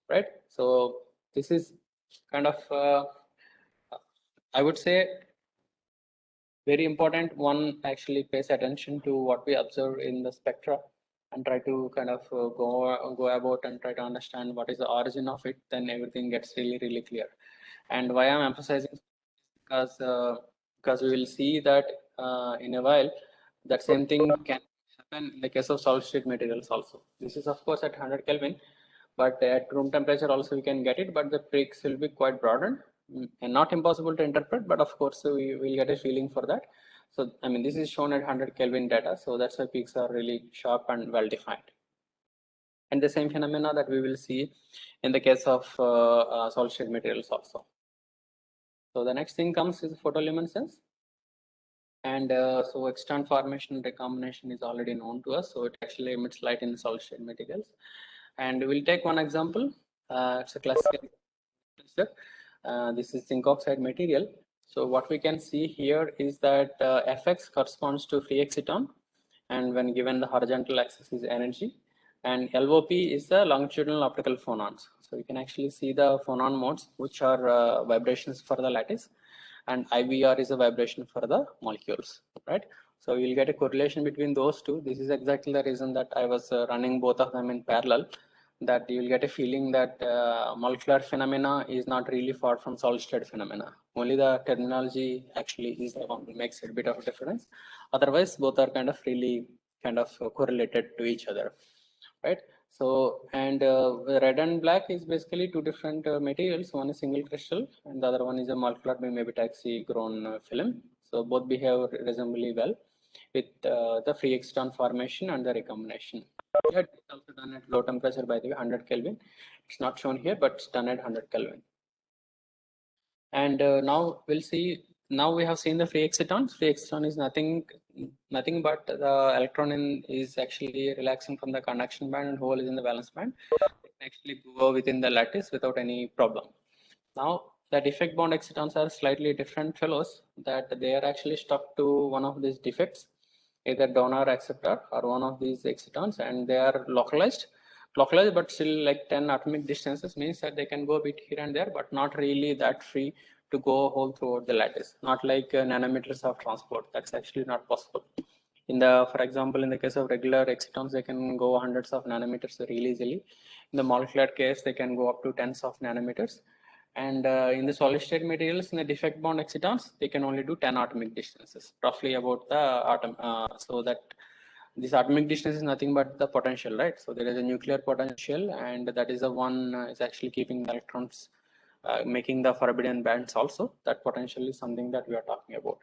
right? So this is kind of, I would say, very important. One actually pays attention to what we observe in the spectra and try to kind of go about and try to understand what is the origin of it. Then everything gets really clear. And why I'm emphasizing, because we will see that in a while that same thing can happen in the case of solid state materials also. This is of course at 100 Kelvin, but at room temperature also we can get it, but the peaks will be quite broadened and not impossible to interpret, but of course we will get a feeling for that. So I mean, this is shown at 100 Kelvin data, so that's why peaks are really sharp and well defined. And the same phenomena that we will see in the case of solid state materials also. So the next thing comes is photoluminescence. And so external formation and recombination is already known to us. So it actually emits light in solid state materials. And we'll take one example. It's a classical. This is zinc oxide material. So what we can see here is that Fx corresponds to free exciton, and when given the horizontal axis is energy, and LOP is the longitudinal optical phonons. So you can actually see the phonon modes, which are vibrations for the lattice, and IVR is a vibration for the molecules, right? So you'll get a correlation between those two. This is exactly the reason that I was running both of them in parallel, that you'll get a feeling that molecular phenomena is not really far from solid state phenomena. Only the terminology actually is the one that makes it a bit of a difference. Otherwise, both are kind of really kind of correlated to each other, right? So, and red and black is basically two different materials. One is single crystal and the other one is a molecular beam epitaxy grown film. So both behave reasonably well with the free exciton formation and the recombination. It's also done at low temperature, by the way, 100 Kelvin. It's not shown here, but it's done at 100 Kelvin. And now we'll see. Now we have seen the free exciton. Free exciton is nothing but the electron is actually relaxing from the conduction band and hole is in the valence band. It can actually go within the lattice without any problem. Now the defect bound excitons are slightly different fellows, that they are actually stuck to one of these defects, either donor or acceptor or one of these excitons, and they are localized but still like 10 atomic distances, means that they can go a bit here and there, but not really that free to go whole throughout the lattice, not like nanometers of transport. That's actually not possible. In the, for example, in the case of regular excitons, they can go hundreds of nanometers really easily. In the molecular case, they can go up to tens of nanometers. And in the solid state materials, in the defect bound excitons, they can only do 10 atomic distances, roughly about the atom. So that this atomic distance is nothing but the potential, right? So there is a nuclear potential, and that is the one is actually keeping the electrons, making the forbidden bands also. That potential is something that we are talking about.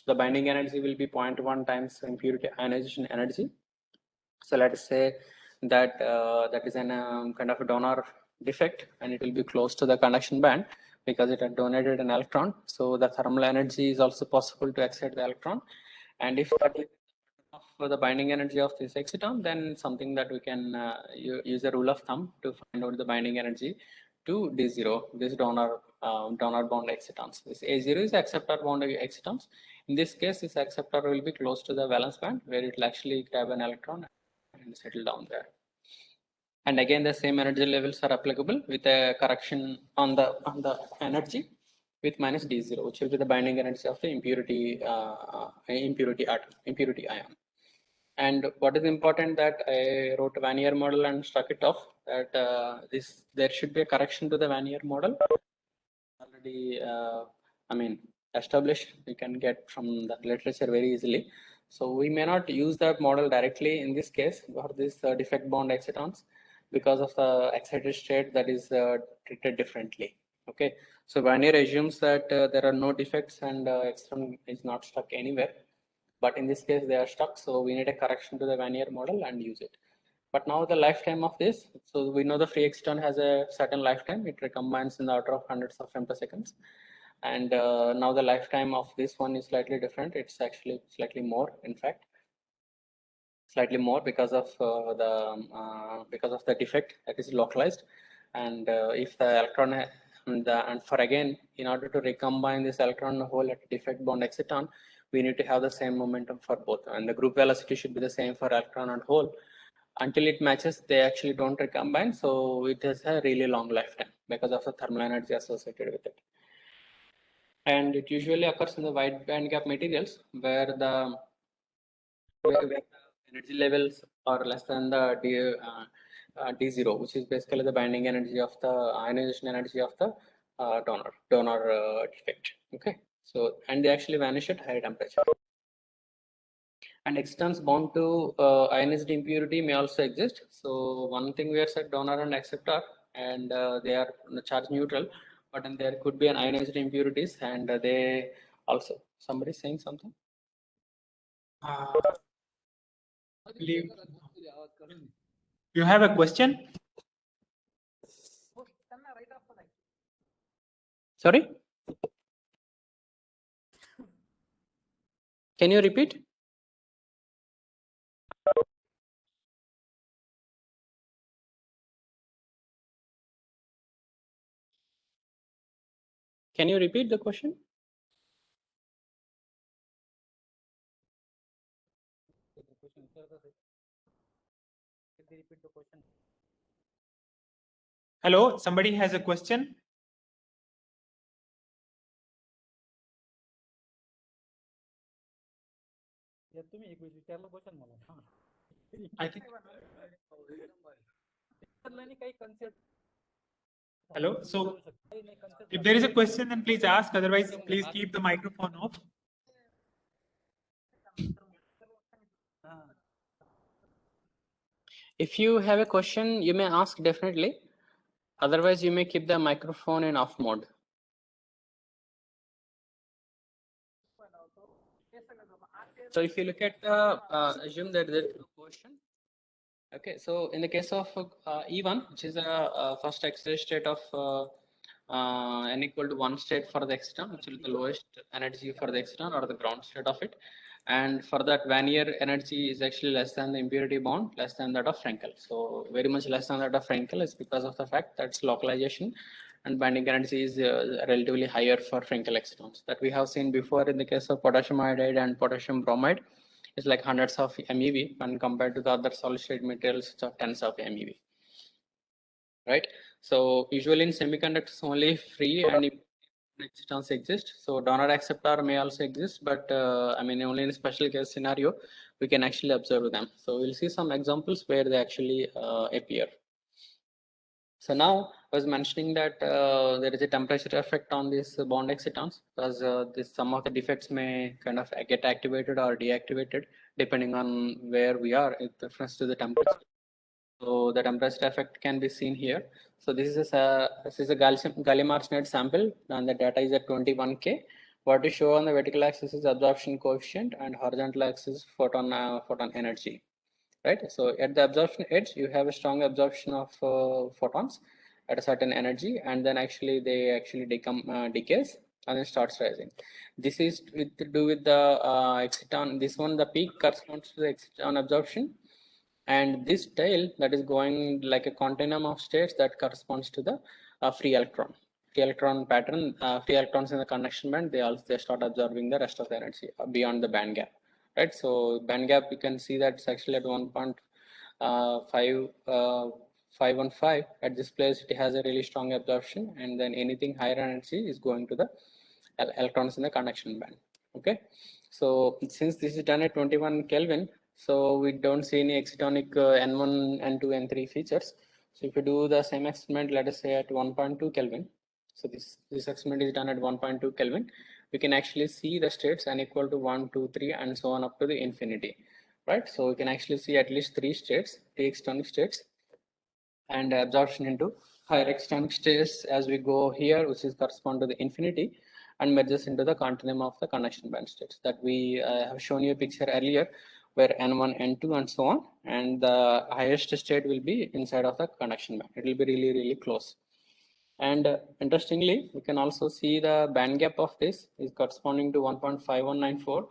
The binding energy will be 0.1 times impurity ionization energy. So let us say that that is an kind of a donor defect, and it will be close to the conduction band because it had donated an electron. So the thermal energy is also possible to excite the electron. And if that is for the binding energy of this exciton, then something that we can use a rule of thumb to find out the binding energy to D0, this donor bound excitons. This A0 is acceptor bound excitons. In this case, this acceptor will be close to the valence band, where it will actually grab an electron and settle down there. And again, the same energy levels are applicable with a correction on the energy with minus D0, which will be the binding energy of the impurity ion. And what is important, that I wrote a Wannier model and struck it off, that there should be a correction to the Wannier model. Already, I mean, established, you can get from the literature very easily. So we may not use that model directly in this case for this defect bound excitons, because of the excited state that is treated differently. Okay, so Wannier assumes that there are no defects and exciton is not stuck anywhere. But in this case, they are stuck. So we need a correction to the Wannier model and use it. But now the lifetime of this, so we know the free exciton has a certain lifetime. It recombines in the order of hundreds of femtoseconds. And now the lifetime of this one is slightly different. It's actually slightly more, in fact. slightly more because of the defect that is localized. And if the electron and for again, in order to recombine this electron hole at defect bound exciton, we need to have the same momentum for both, and the group velocity should be the same for electron and hole. Until it matches, they actually don't recombine, so it has a really long lifetime because of the thermal energy associated with it. And it usually occurs in the wide band gap materials where the energy levels are less than the D0, which is basically the binding energy of the ionization energy of the donor defect. Okay, so and they actually vanish at higher temperature. And excitons bound to ionized impurity may also exist. So one thing we have said, donor and acceptor, and they are charge neutral, but then there could be an ionized impurities, and they also, somebody saying something. You have a question? Sorry, can you repeat? Can you repeat the question? Hello, somebody has a question? I think. Hello, so if there is a question, then please ask. Otherwise, please keep the microphone off. If you have a question, you may ask definitely. Otherwise, you may keep the microphone in off mode. So if you look at assume that there is a question. Okay, so in the case of E1, which is a first X-ray state of n equal to 1 state for the exciton, which is the lowest energy for the exciton or the ground state of it. And for that, Vanier energy is actually less than the impurity bound, less than that of Frenkel. So very much less than that of Frenkel is because of the fact that it's localization, and binding energy is relatively higher for Frenkel excitons that we have seen before in the case of potassium iodide and potassium bromide. It's like hundreds of MeV when compared to the other solid state materials, which are tens of MeV. Right. So usually in semiconductors, only free and excitons exist. So donor acceptor may also exist, but I mean only in a special case scenario we can actually observe them. So we'll see some examples where they actually appear. So now I was mentioning that there is a temperature effect on these bond excitons because some of the defects may kind of get activated or deactivated depending on where we are in reference to the temperature. So the temperature effect can be seen here. So this is a gallium arsenide sample, and the data is at 21K. What is shown on the vertical axis is absorption coefficient, and horizontal axis photon energy. Right. So at the absorption edge, you have a strong absorption of photons at a certain energy, and then actually they actually decays and then starts rising. This is to do with the exciton. This one, the peak corresponds to the exciton absorption, and this tail that is going like a continuum of states that corresponds to the free electron pattern. Free electrons in the conduction band, they start absorbing the rest of the energy beyond the band gap. Right, so band gap, you can see that it's actually at 1.515. At this place, it has a really strong absorption, and then anything higher energy is going to the electrons in the conduction band. Okay, so since this is done at 21 Kelvin, so we don't see any excitonic N1, N2, N3 features. So if you do the same experiment, let us say at 1.2 Kelvin. So this experiment is done at 1.2 Kelvin. We can actually see the states n equal to 1, 2, 3, and so on up to the infinity, right? So we can actually see at least 3 states, 3 excitonic states, and absorption into higher excitonic states as we go here, which is correspond to the infinity, and merges into the continuum of the conduction band states that we have shown you a picture earlier, where N1, N2, and so on, and the highest state will be inside of the conduction band. It will be really, really close. And interestingly, we can also see the band gap of this is corresponding to 1.5194.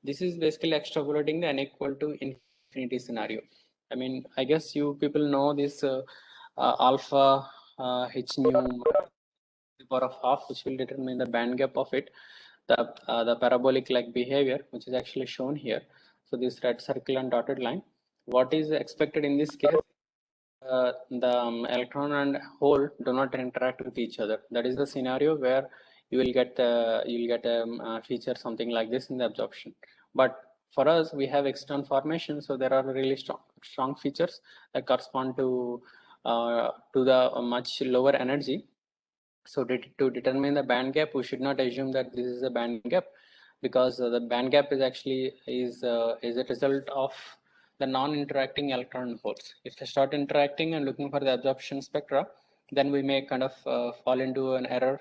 This is basically extrapolating the n equal to infinity scenario. I mean, I guess you people know this alpha h nu to the power of half, which will determine the band gap of it, the parabolic like behavior, which is actually shown here. So this red circle and dotted line. What is expected in this case? The electron and hole do not interact with each other. That is the scenario where you will get a feature something like this in the absorption. But for us, we have extern formation, so there are really strong features that correspond to the much lower energy. So to determine the band gap, we should not assume that this is a band gap, because the band gap is actually is a result of the non-interacting electron holes. If they start interacting and looking for the absorption spectra, then we may kind of fall into an error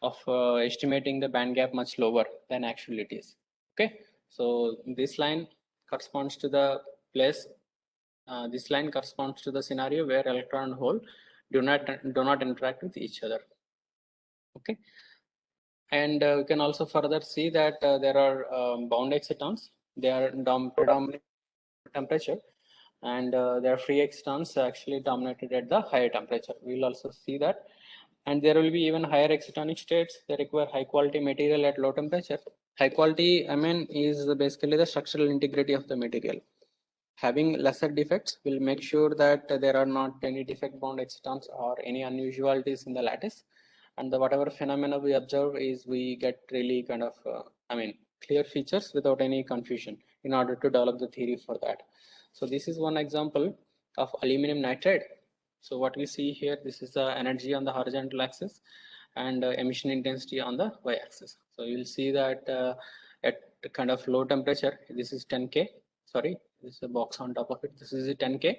of estimating the band gap much lower than actually it is. Okay, so this line corresponds to the place. This line corresponds to the scenario where electron and hole do not interact with each other. Okay, and we can also further see that there are bound excitons. They are predominant temperature, and their free excitons actually dominated at the higher temperature. We'll also see that, and there will be even higher excitonic states. They require high quality material at low temperature. High quality, I mean, is basically the structural integrity of the material. Having lesser defects will make sure that there are not any defect bound excitons or any unusualities in the lattice, and whatever phenomena we observe is we get really kind of clear features without any confusion in order to develop the theory for that. So this is one example of aluminum nitride. So what we see here, this is the energy on the horizontal axis and emission intensity on the y-axis. So you'll see that at kind of low temperature, this is 10K. Sorry, this is a box on top of it. This is a 10K.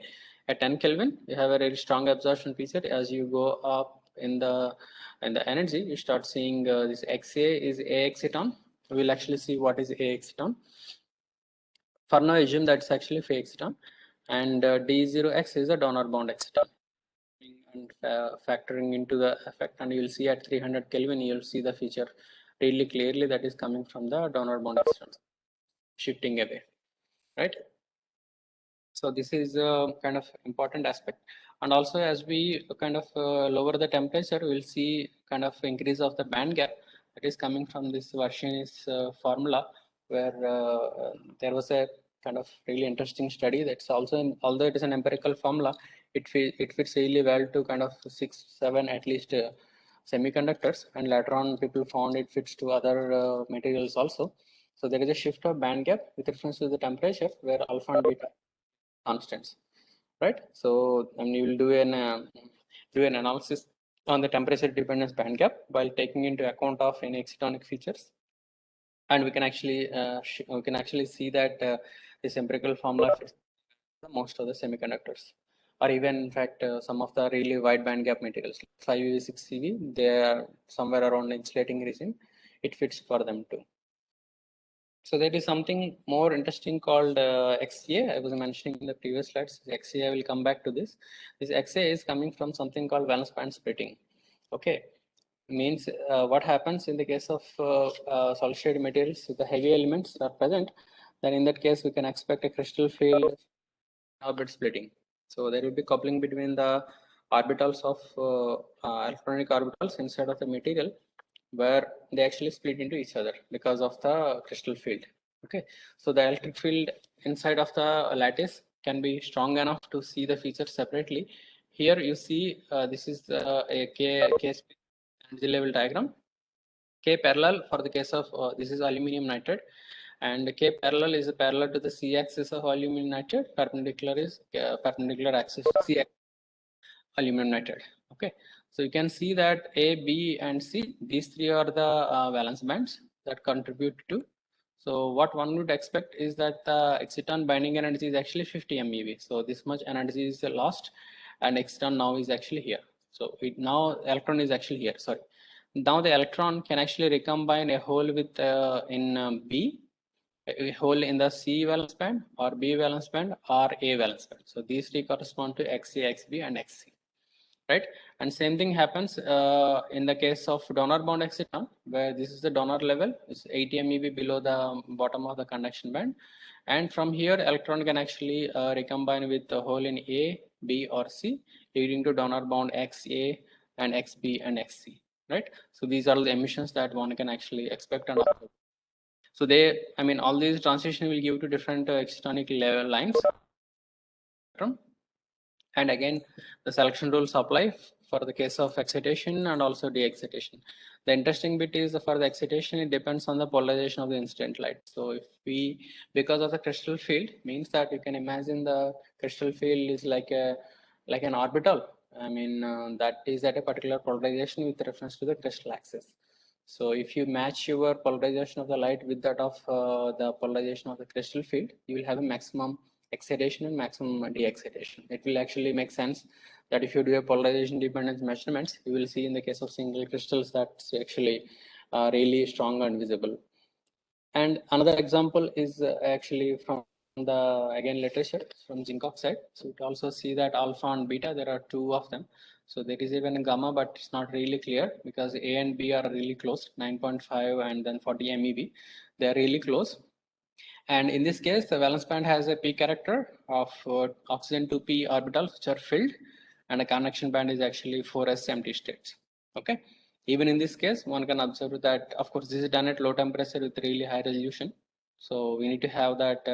At 10 Kelvin, you have a very strong absorption feature. As you go up in the energy, you start seeing this XA is A exciton. We'll actually see what is A exciton. For now, assume that's actually Phi exciton, and D0X is a donor bound exciton. And factoring into the effect, and you'll see at 300 Kelvin, you'll see the feature really clearly that is coming from the donor bound excitons shifting away, right? So this is a kind of important aspect. And also, as we kind of lower the temperature, we'll see kind of increase of the band gap that is coming from this Varshini's formula, where there was a kind of really interesting study that's also, although it is an empirical formula, it fits really well to kind of 6, 7 at least semiconductors, and later on people found it fits to other materials also. So there is a shift of band gap with reference to the temperature, where alpha and beta constants, right? So you will do an analysis on the temperature dependence band gap while taking into account of any excitonic features, and we can actually see that this empirical formula fits most of the semiconductors, or even in fact some of the really wide band gap materials, 5eV, 6eV, they are somewhere around the insulating resin. It fits for them too. So there is something more interesting called XA. I was mentioning in the previous slides. XA, I will come back to this. This XA is coming from something called valence band splitting. Okay, means what happens in the case of solid state materials, if the heavy elements are present, then in that case we can expect a crystal field orbit splitting. So there will be coupling between the orbitals of electronic orbitals inside of the material, where they actually split into each other because of the crystal field. Okay, so the electric field inside of the lattice can be strong enough to see the features separately. Here you see this is a K energy level diagram. K parallel for the case of this is aluminum nitride, and K parallel is parallel to the C axis of aluminum nitride. Perpendicular is perpendicular axis C axis aluminum nitride. Okay, so you can see that A, B, and C, these three are the valence bands that contribute to. So what one would expect is that the exciton binding energy is actually 50 MeV. So this much energy is lost, and exciton now is actually here. So now electron is actually here. Sorry. Now the electron can actually recombine a hole with in B, a hole in the C valence band, or B valence band, or A valence band. So these three correspond to XA, XB, and XC. Right, and same thing happens in the case of donor bound exciton, where this is the donor level, it's 80 MeV below the bottom of the conduction band, And from here, electron can actually recombine with the hole in A, B, or C, leading to donor bound XA and XB and XC, right? So these are the emissions that one can actually expect and observe. So all these transition will give to different excitonic level lines. And again, the selection rules apply for the case of excitation and also de-excitation. The interesting bit is for the excitation, it depends on the polarization of the incident light. So if we, because of the crystal field, means that you can imagine the crystal field is like an orbital. That is at a particular polarization with reference to the crystal axis. So if you match your polarization of the light with that of the polarization of the crystal field, you will have a maximum excitation and maximum de-excitation. It will actually make sense that if you do a polarization dependence measurements, you will see in the case of single crystals that's actually really strong and visible. And another example is actually from the, again, literature from zinc oxide. So you also see that alpha and beta, there are two of them. So there is even a gamma, but it's not really clear because A and B are really close, 9.5 and then 40 MeV. They are really close. And in this case, the valence band has a p character of oxygen 2p orbitals which are filled, and a connection band is actually 4s empty states. Okay. Even in this case, one can observe that, of course, this is done at low temperature with really high resolution. So we need to have that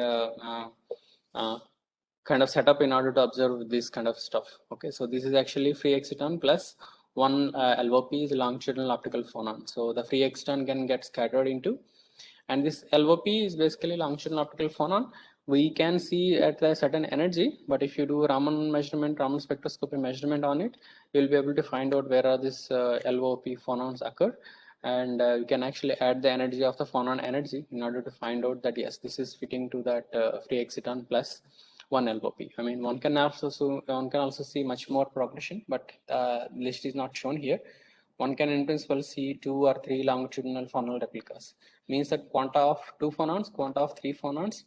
kind of setup in order to observe this kind of stuff. Okay. So this is actually free exciton plus one LOP is longitudinal optical phonon. So the free exciton can get scattered into. And this LOP is basically longitudinal optical phonon. We can see at a certain energy, but if you do Raman measurement, Raman spectroscopy measurement on it, you'll be able to find out where are these LOP phonons occur. And you can actually add the energy of the phonon energy in order to find out that, yes, this is fitting to that free exciton plus one LOP. One can also see much more progression, but list is not shown here. One can in principle see 2 or 3 longitudinal phonon replicas. Means that quanta of 2 phonons, quanta of 3 phonons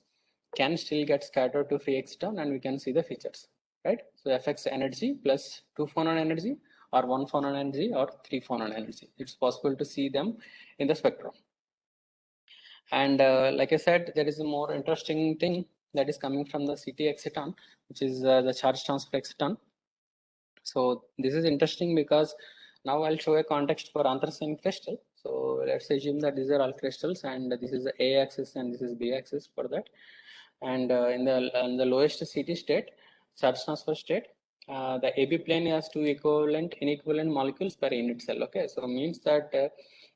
can still get scattered to free exciton, and we can see the features, right? So Fx energy plus 2 phonon energy or 1 phonon energy or 3 phonon energy. It's possible to see them in the spectrum. And like I said, there is a more interesting thing that is coming from the CT exciton, which is the charge transfer exciton. So this is interesting because now I'll show a context for anthracene crystal. So let's assume that these are all crystals, and this is the A axis and this is B axis for that. And in the lowest CT state, charge transfer state, the AB plane has two inequivalent molecules per unit cell. Okay, so means that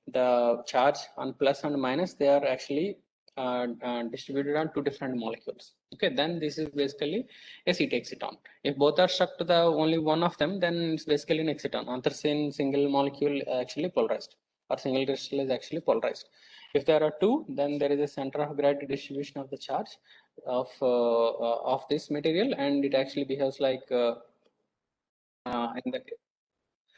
the charge on plus and minus, they are actually distributed on two different molecules. Okay, then this is basically a CT exciton. If both are stuck to the only one of them, then it's basically an exciton. Anthracene single molecule actually polarized, or single crystal is actually polarized. If there are two, then there is a center of gravity distribution of the charge of this material, and it actually behaves like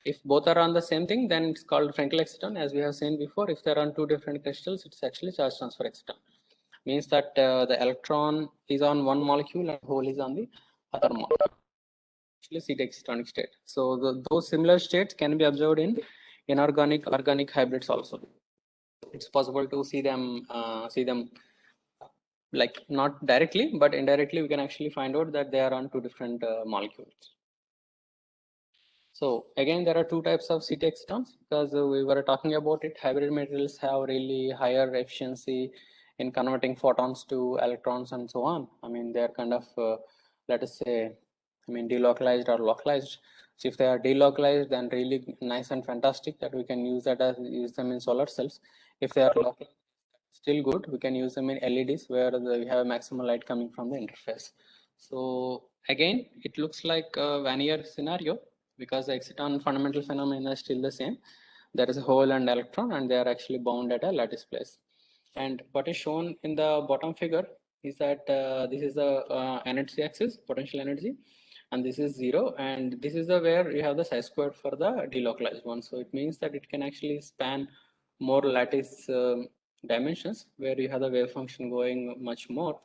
if both are on the same thing, then it's called Frenkel exciton. As we have seen before, if they're on two different crystals, it's actually charge transfer exciton. Means that the electron is on one molecule and hole is on the other molecule. Actually, CT excitonic state. So those similar states can be observed in inorganic organic hybrids also. It's possible to see them like not directly, but indirectly we can actually find out that they are on two different molecules. So again, there are two types of CT excitons because we were talking about it. Hybrid materials have really higher efficiency in converting photons to electrons and so on. They're kind of, let us say, delocalized or localized. So if they are delocalized, then really nice and fantastic that we can use them in solar cells. If they are localized, still good, we can use them in LEDs where we have maximum light coming from the interface. So again, it looks like a Vanier scenario because the exciton fundamental phenomena is still the same. There is a hole and electron, and they are actually bound at a lattice place. And what is shown in the bottom figure is that this is the energy axis, potential energy, and this is 0, and this is the where you have the psi squared for the delocalized one. So it means that it can actually span more lattice dimensions where you have the wave function going much more.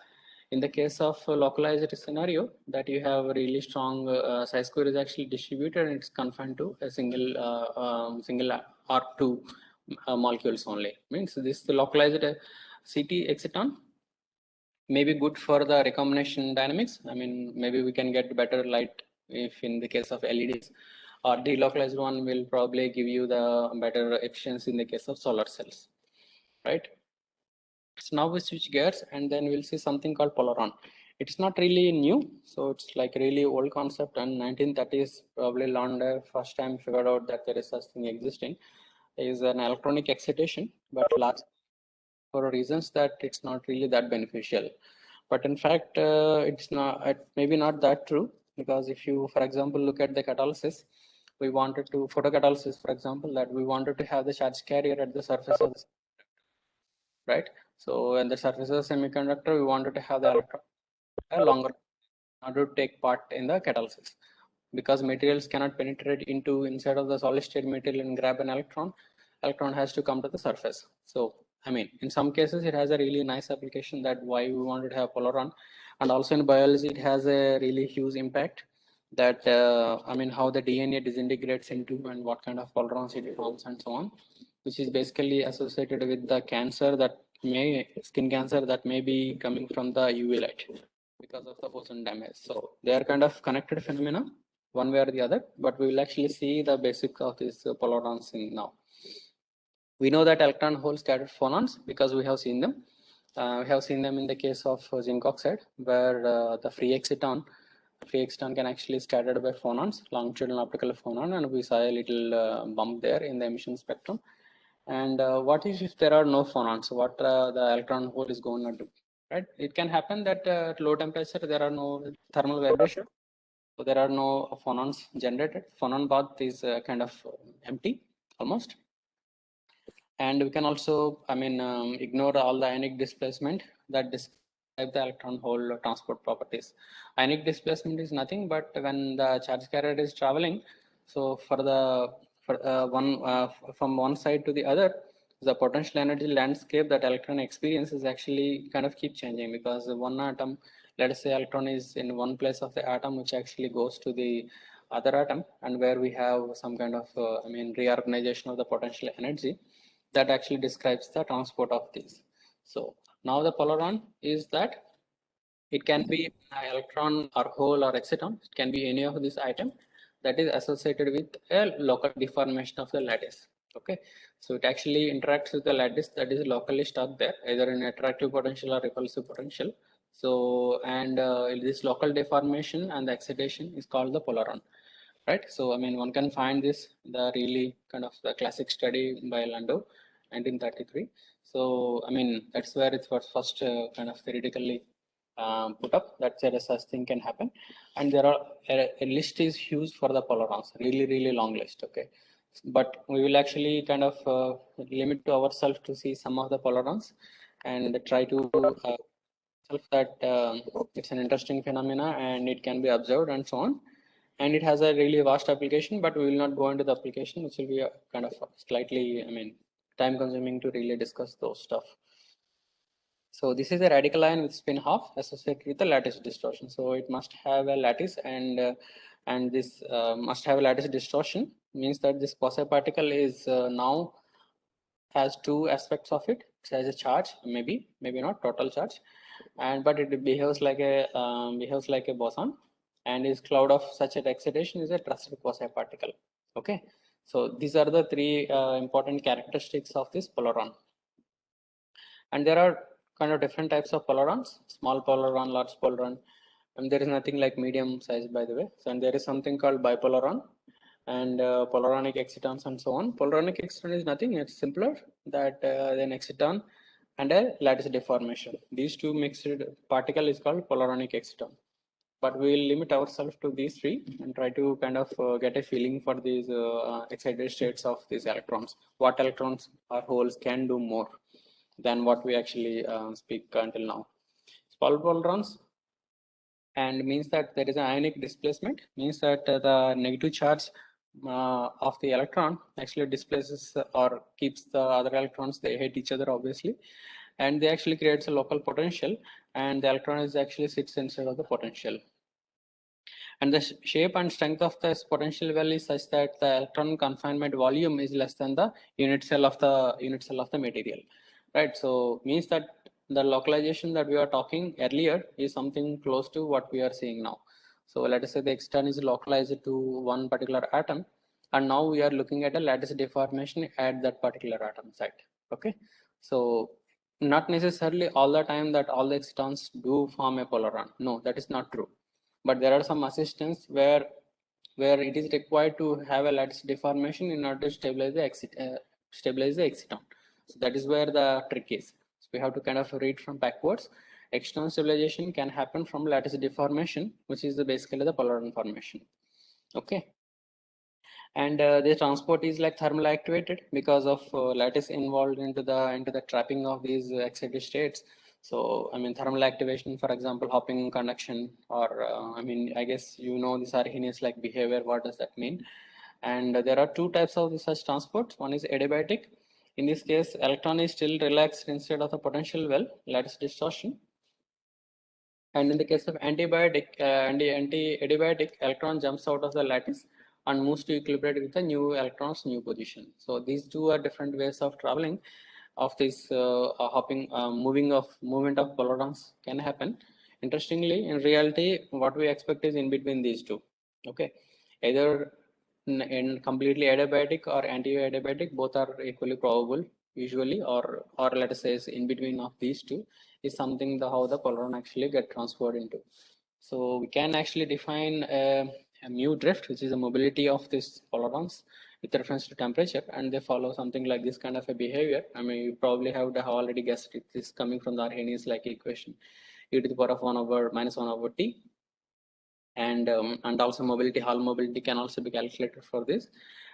In the case of a localized scenario, that you have a really strong psi square is actually distributed and it's confined to a single or two molecules only. Means this the localized CT exciton maybe good for the recombination dynamics. I mean, maybe we can get better light if in the case of LEDs, or delocalized one will probably give you the better efficiency in the case of solar cells, right? So now we switch gears and then we'll see something called Polaron. It's not really new, so it's like really old concept, and 1930s probably Landau first time figured out that there is such thing existing. Is an electronic excitation, but large for reasons that it's not really that beneficial. But in fact, it's not, maybe not that true, because if you, for example, look at the catalysis, we wanted to, photocatalysis, for example, that we wanted to have the charge carrier at the surface of the, right? So when the surface of the semiconductor, we wanted to have the electron a longer in order to take part in the catalysis. Because materials cannot penetrate into inside of the solid state material and grab an electron, electron has to come to the surface. So I mean, in some cases it has a really nice application, that why we wanted to have Polaron. And also in biology it has a really huge impact, that I mean how the DNA disintegrates into and what kind of Polarons it forms and so on, which is basically associated with the cancer that may, skin cancer that may be coming from the UV light because of the ozone damage. So they are kind of connected phenomena one way or the other, but we will actually see the basics of these Polarons in now. We know that electron hole scattered phonons because we have seen them. We have seen them in the case of zinc oxide, where the free exciton can actually scattered by phonons, longitudinal optical phonon, and we saw a little bump there in the emission spectrum. And what if there are no phonons? What the electron hole is going to do? Right? It can happen that at low temperature there are no thermal vibration, so there are no phonons generated. Phonon bath is kind of empty almost. And we can also, I mean, ignore all the ionic displacement that describe the electron hole transport properties. Ionic displacement is nothing but when the charge carrier is traveling. So for the from one side to the other, the potential energy landscape that electron experiences actually kind of keep changing, because one atom, let us say electron is in one place of the atom, which actually goes to the other atom, and where we have some kind of I mean reorganization of the potential energy that actually describes the transport of these. So now the Polaron is that it can be an electron or hole or exciton. It can be any of this item that is associated with a local deformation of the lattice. Okay, so it actually interacts with the lattice that is locally stuck there, either in attractive potential or repulsive potential. So, and this local deformation and the excitation is called the Polaron, right? So, I mean, one can find this, the really kind of the classic study by Landau, 1933. So, I mean, that's where it was first kind of theoretically put up that such thing can happen. And there are a list is huge for the Polarons, really long list. Okay, but we will actually kind of limit to ourselves to see some of the Polarons and try to that it's an interesting phenomena and it can be observed and so on. And it has a really vast application, but we will not go into the application, which will be a kind of slightly, I mean, time consuming to really discuss those stuff. So this is a radical ion with spin half associated with the lattice distortion. So it must have a lattice, and this must have a lattice distortion, means that this quasi-particle is now has two aspects of it. It has a charge, maybe not total charge, and but it behaves like a boson, and is cloud of such an excitation is a trusted quasi-particle. Okay, so these are the three important characteristics of this Polaron. And there are kind of different types of Polarons: small Polaron, large Polaron, and there is nothing like medium size, by the way. So, and there is something called bipolaron and polaronic excitons and so on. Polaronic exciton is nothing, it's simpler that an exciton and a lattice deformation. These two mixed particle is called polaronic exciton. But we will limit ourselves to these three and try to kind of get a feeling for these excited states of these electrons. What electrons or holes can do more than what we actually speak until now. Small Polarons, and means that there is an ionic displacement, means that the negative charge of the electron actually displaces or keeps the other electrons, they hate each other obviously, and they actually creates a local potential, and the electron is actually sits inside of the potential. And the shape and strength of this potential well is such that the electron confinement volume is less than the unit cell of the material, right? So means that the localization that we are talking earlier is something close to what we are seeing now. So let us say the extern is localized to one particular atom, and now we are looking at a lattice deformation at that particular atom site. Okay, so not necessarily all the time that all the extons do form a polaron. No, that is not true. But there are some assistants where it is required to have a lattice deformation in order to stabilize the exciton. So that is where the trick is. So we have to kind of read from backwards. External stabilization can happen from lattice deformation, which is basically the polaron formation. Okay. And the transport is like thermally activated because of lattice involved into the trapping of these excited states. So I mean thermal activation, for example, hopping conduction, or I mean I guess you know this Arrhenius like behavior. What does that mean? And there are two types of such transports. One is adiabatic. In this case, electron is still relaxed instead of the potential well, lattice distortion. And in the case of anti-adiabatic, electron jumps out of the lattice and moves to equilibrate with the new electron's new position. So these two are different ways of traveling of this movement of polarons can happen. Interestingly, in reality, what we expect is in between these two. Okay, either in completely adiabatic or anti-adiabatic, both are equally probable usually, or let us say is in between of these two is something how the polaron actually get transferred into. So we can actually define a mu drift, which is the mobility of these polarons with reference to temperature, and they follow something like this kind of a behavior. I mean, you probably have already guessed it. This is coming from the Arrhenius like equation, e to the power of 1 over minus 1 over t. And also mobility, Hall mobility can also be calculated for this,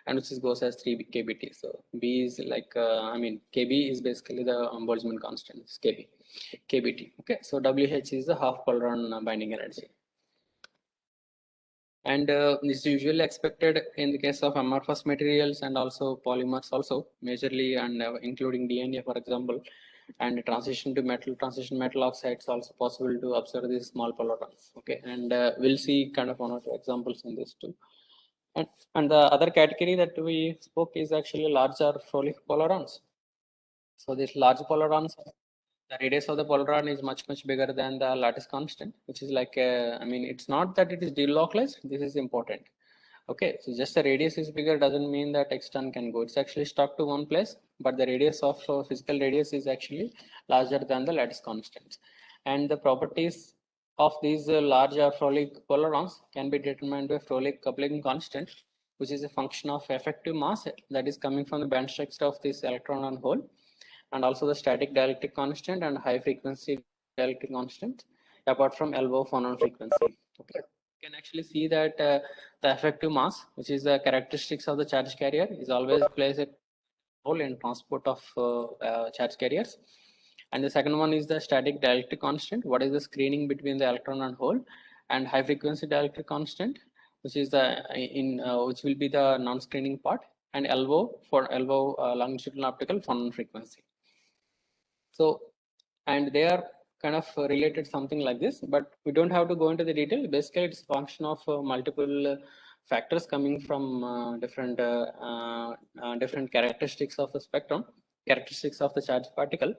and which goes as 3 kBt. So B is like, I mean, Kb is basically the Boltzmann constant, it's kBt. Okay, so WH is the half polaron binding energy. And this is usually expected in the case of amorphous materials and also polymers also, majorly, and including DNA, for example. And transition metal oxides also possible to observe these small polarons. Okay, and we'll see kind of one or two examples in this too. And the other category that we spoke is actually larger Froelich polarons. So these large polarons, the radius of the polaron is much bigger than the lattice constant, which is like I mean, it's not that it is delocalized. This is important. Okay, so just the radius is bigger doesn't mean that extern can go. It's actually stuck to one place, but the radius of physical radius is actually larger than the lattice constants. And the properties of these larger Froelich polarons can be determined by Froelich coupling constant, which is a function of effective mass that is coming from the band structure of this electron and hole, and also the static dielectric constant and high frequency dielectric constant, apart from LO phonon frequency. Okay, you can actually see that the effective mass, which is the characteristics of the charge carrier, is always plays a role in transport of charge carriers. And the second one is the static dielectric constant. What is the screening between the electron and hole? And high frequency dielectric constant, which is the which will be the non-screening part, and LO for LO longitudinal optical phonon frequency. So, and they are kind of related something like this, but we don't have to go into the detail. Basically, it's a function of multiple factors coming from different characteristics of the spectrum, characteristics of the charged particle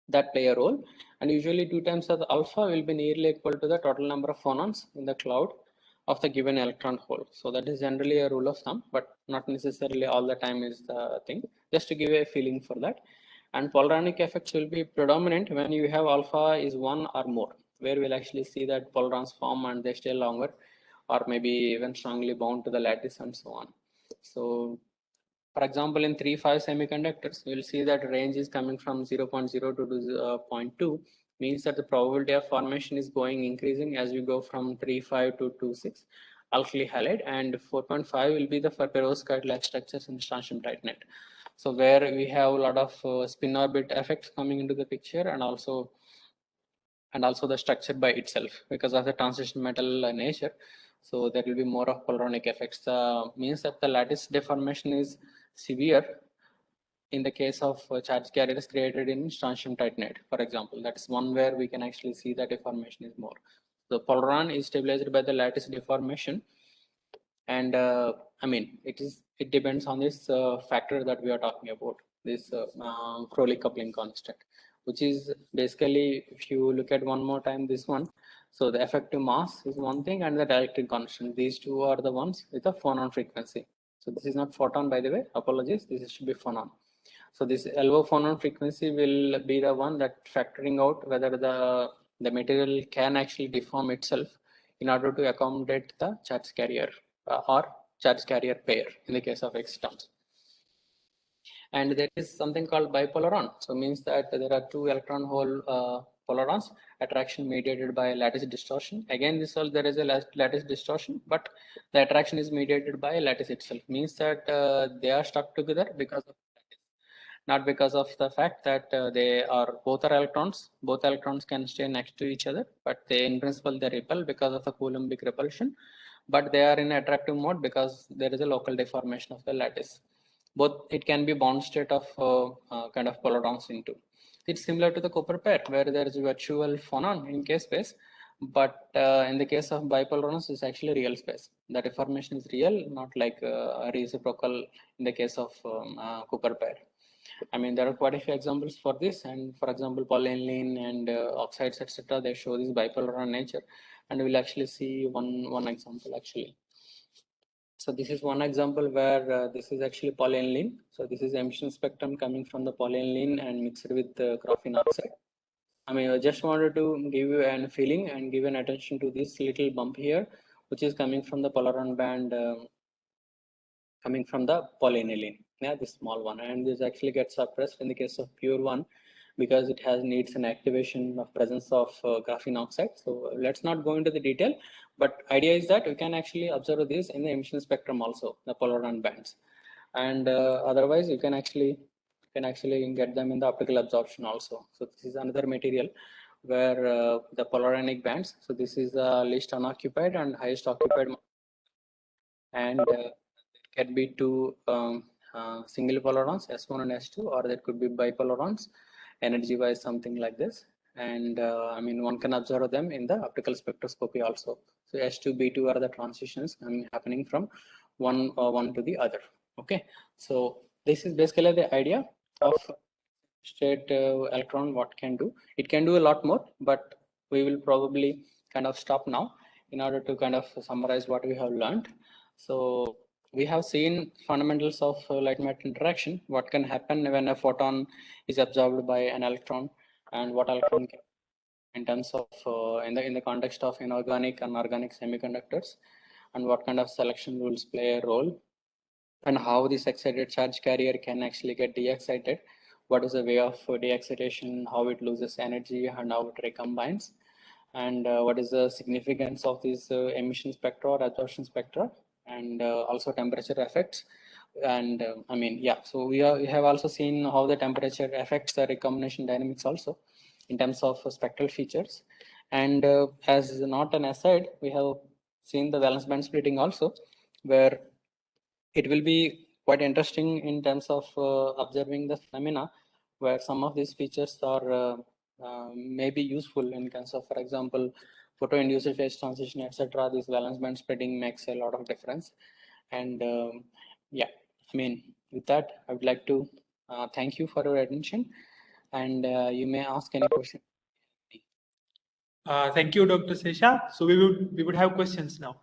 that play a role. And usually 2 times of the alpha will be nearly equal to the total number of phonons in the cloud of the given electron hole. So that is generally a rule of thumb, but not necessarily all the time is the thing, just to give a feeling for that. And polaronic effects will be predominant when you have alpha is 1 or more, where we'll actually see that polarons form and they stay longer, or maybe even strongly bound to the lattice and so on. So for example, in 3-5 semiconductors, you'll see that range is coming from 0.0 to 0.2, means that the probability of formation is increasing as you go from 3-5 to 2-6 alkali halide, and 4.5 will be the perovskite-like structures in the strontium titanate. So where we have a lot of spin orbit effects coming into the picture, and also the structure by itself because of the transition metal nature. So there will be more of polaronic effects. Means that the lattice deformation is severe in the case of charge carriers created in strontium titanate, for example. That's one where we can actually see that deformation is more. The polaron is stabilized by the lattice deformation, and I mean it depends on this factor that we are talking about, this Froelich coupling constant. which is basically, if you look at one more time, this one. So the effective mass is one thing and the dielectric constant. These two are the ones with a phonon frequency. So this is not photon, by the way, apologies, this should be phonon. So this LO phonon frequency will be the one that factoring out whether the material can actually deform itself in order to accommodate the charge carrier or charge carrier pair in the case of excitrons. And there is something called bipolaron. So means that there are two electron hole polarons, attraction mediated by lattice distortion. Again, this all there is a lattice distortion, but the attraction is mediated by lattice itself. Means that they are stuck together because of lattice, not because of the fact that they are both are electrons. Both electrons can stay next to each other, but they in principle they repel because of the Coulombic repulsion. But they are in attractive mode because there is a local deformation of the lattice. Both it can be bond state of kind of polarons into. It's similar to the Cooper pair where there is a virtual phonon in K space, but in the case of bipolarons, it's actually real space. The deformation is real, not like reciprocal in the case of Cooper pair. I mean, there are quite a few examples for this, and for example, polyaniline and oxides, etc. They show this bipolar nature, and we'll actually see one example actually. So this is one example where this is actually polyaniline. So this is emission spectrum coming from the polyaniline and mixed with graphene oxide. I mean, I just wanted to give you a feeling and give an attention to this little bump here, which is coming from the polaron band, coming from the polyaniline. Yeah, this small one, and this actually gets suppressed in the case of pure one because it has needs an activation of presence of graphene oxide. So let's not go into the detail, but idea is that we can actually observe this in the emission spectrum also, the polaron bands, and otherwise you can actually get them in the optical absorption also. So this is another material where the polarionic bands. So this is the least unoccupied and highest occupied, and can be two single polarons, S1 and S2, or there could be bipolarons, energy wise something like this. And I mean, one can observe them in the optical spectroscopy also. So S2, B2 are the transitions happening from one to the other. Okay, so this is basically the idea of state electron. What can do? It can do a lot more, but we will probably kind of stop now in order to kind of summarize what we have learned. So we have seen fundamentals of light matter interaction, what can happen when a photon is absorbed by an electron, and what electron can in terms of in the context of inorganic and organic semiconductors, and what kind of selection rules play a role, and how this excited charge carrier can actually get de-excited, what is the way of de-excitation, how it loses energy and how it recombines, and what is the significance of these emission spectra or absorption spectra, and also temperature effects. And I mean, yeah, so we have also seen how the temperature affects the recombination dynamics also in terms of spectral features. And as not an aside, we have seen the valence band splitting also, where it will be quite interesting in terms of observing the phenomena where some of these features are may be useful in terms of, for example, photo-induced phase transition, etc. This valence band spreading makes a lot of difference. And yeah, I mean, with that, I would like to thank you for your attention, and you may ask any question. Thank you, Dr. Sesha. So we would have questions now.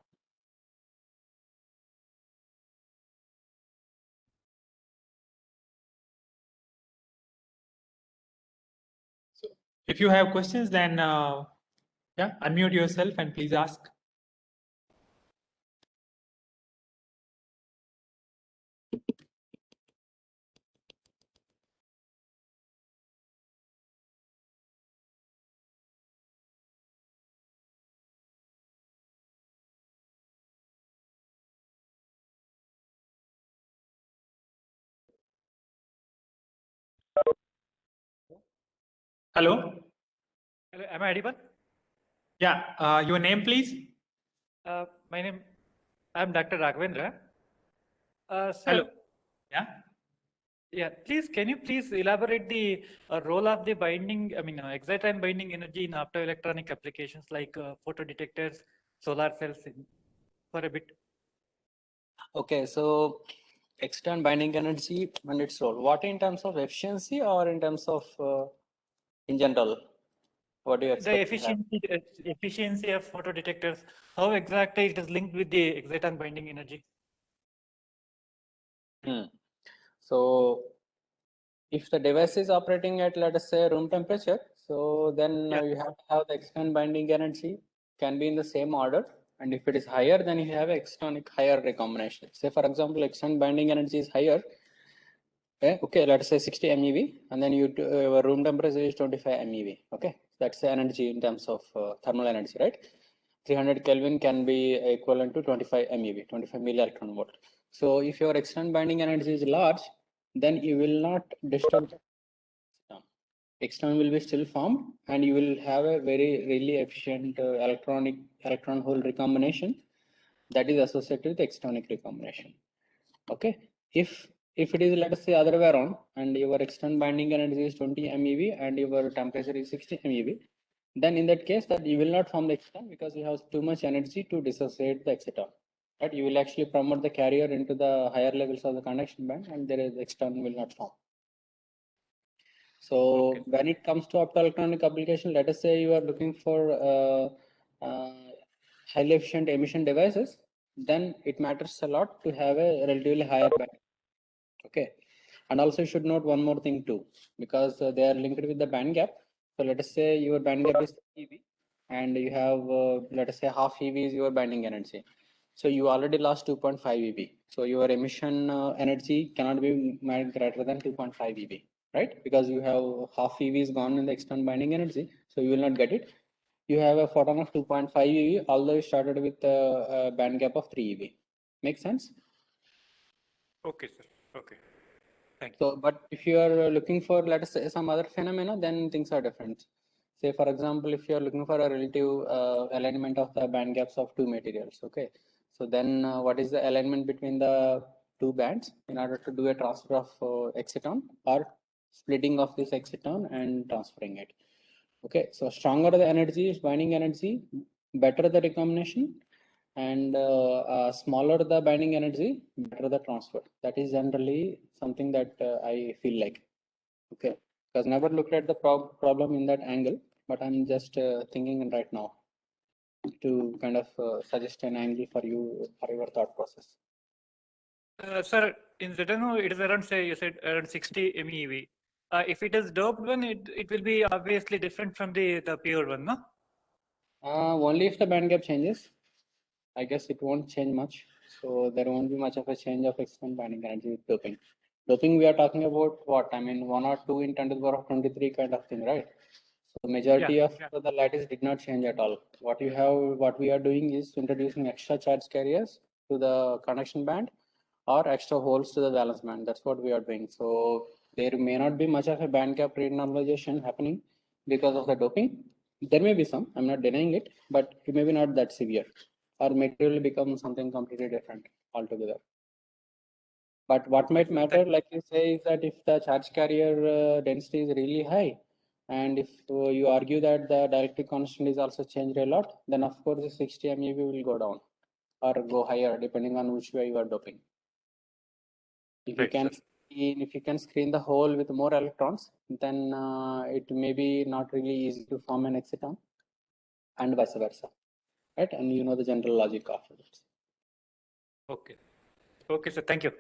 So if you have questions, then yeah, unmute yourself and please ask. Hello. Hello, am I audible? Yeah, your name, please. My name, I'm Dr. Raghavendra. Sir, Hello. Yeah. yeah, please, can you please elaborate the role of the binding, I mean, exciton binding energy in optoelectronic applications like photo detectors, solar cells for a bit? Okay, so external binding energy and its role. What in terms of efficiency or in terms of in general? What do you The expect to have? efficiency of photodetectors, how exactly it is linked with the exciton binding energy? So if the device is operating at, let us say, room temperature, so then Yeah. you have to have the external binding energy can be in the same order. And if it is higher, then you have external higher recombination. Say, for example, external binding energy is higher. Okay, let's say 60 MeV, and then your room temperature is 25 MeV. Okay, that's the energy in terms of thermal energy, right? 300 Kelvin can be equivalent to 25 MeV, 25 milli-electron volt. So if your external binding energy is large, then you will not disturb the extern. Extern will be still formed, and you will have a very really efficient electron hole recombination that is associated with external recombination. Okay, if it is, let us say, other way around, and your external binding energy is 20 MeV and your temperature is 60 MeV, then in that case that you will not form the exciton because you have too much energy to dissociate the exciton. Right, you will actually promote the carrier into the higher levels of the conduction band, and there is exciton will not form. So when it comes to optoelectronic application, let us say you are looking for highly efficient emission devices, then it matters a lot to have a relatively higher band. Okay, and also you should note one more thing too, because they are linked with the band gap. So let us say your band gap is EV, and you have let us say half EV is your binding energy. So you already lost 2.5 EV. So your emission energy cannot be greater than 2.5 EV, right? Because you have half EV is gone in the external binding energy, so you will not get it. You have a photon of 2.5 EV, although you started with a band gap of 3 EV. Make sense? Okay, sir. Okay. Thank you. So, but if you are looking for, let us say, some other phenomena, then things are different. Say, for example, if you are looking for a relative alignment of the band gaps of two materials, okay. So then what is the alignment between the two bands in order to do a transfer of exciton or splitting of this exciton and transferring it? Okay, so stronger the energy, binding energy, better the recombination, and smaller the binding energy, better the transfer. That is generally something that I feel like. Okay, because never looked at the problem in that angle, but I'm just thinking right now to kind of suggest an angle for you for your thought process. Sir, in Zetano, it is around, say, you said around 60 MeV. If it is doped one, it will be obviously different from the pure one, no? Only if the band gap changes. I guess it won't change much. So there won't be much of a change of external binding energy with doping. Doping, we are talking about what? I mean, 1 or 2 in 10 to the power of 23 kind of thing, right? So majority of the lattice did not change at all. What we are doing is introducing extra charge carriers to the conduction band or extra holes to the valence band. That's what we are doing. So there may not be much of a band gap renormalization happening because of the doping. There may be some, I'm not denying it, but it may be not that severe, or material become something completely different altogether. But what might matter, like you say, is that if the charge carrier density is really high, and if you argue that the dielectric constant is also changed a lot, then of course the 60 MeV will go down or go higher depending on which way you are doping. If you can screen the hole with more electrons, then it may be not really easy to form an exciton, and vice versa, right? And you know the general logic of it. Okay. Okay, sir. Thank you.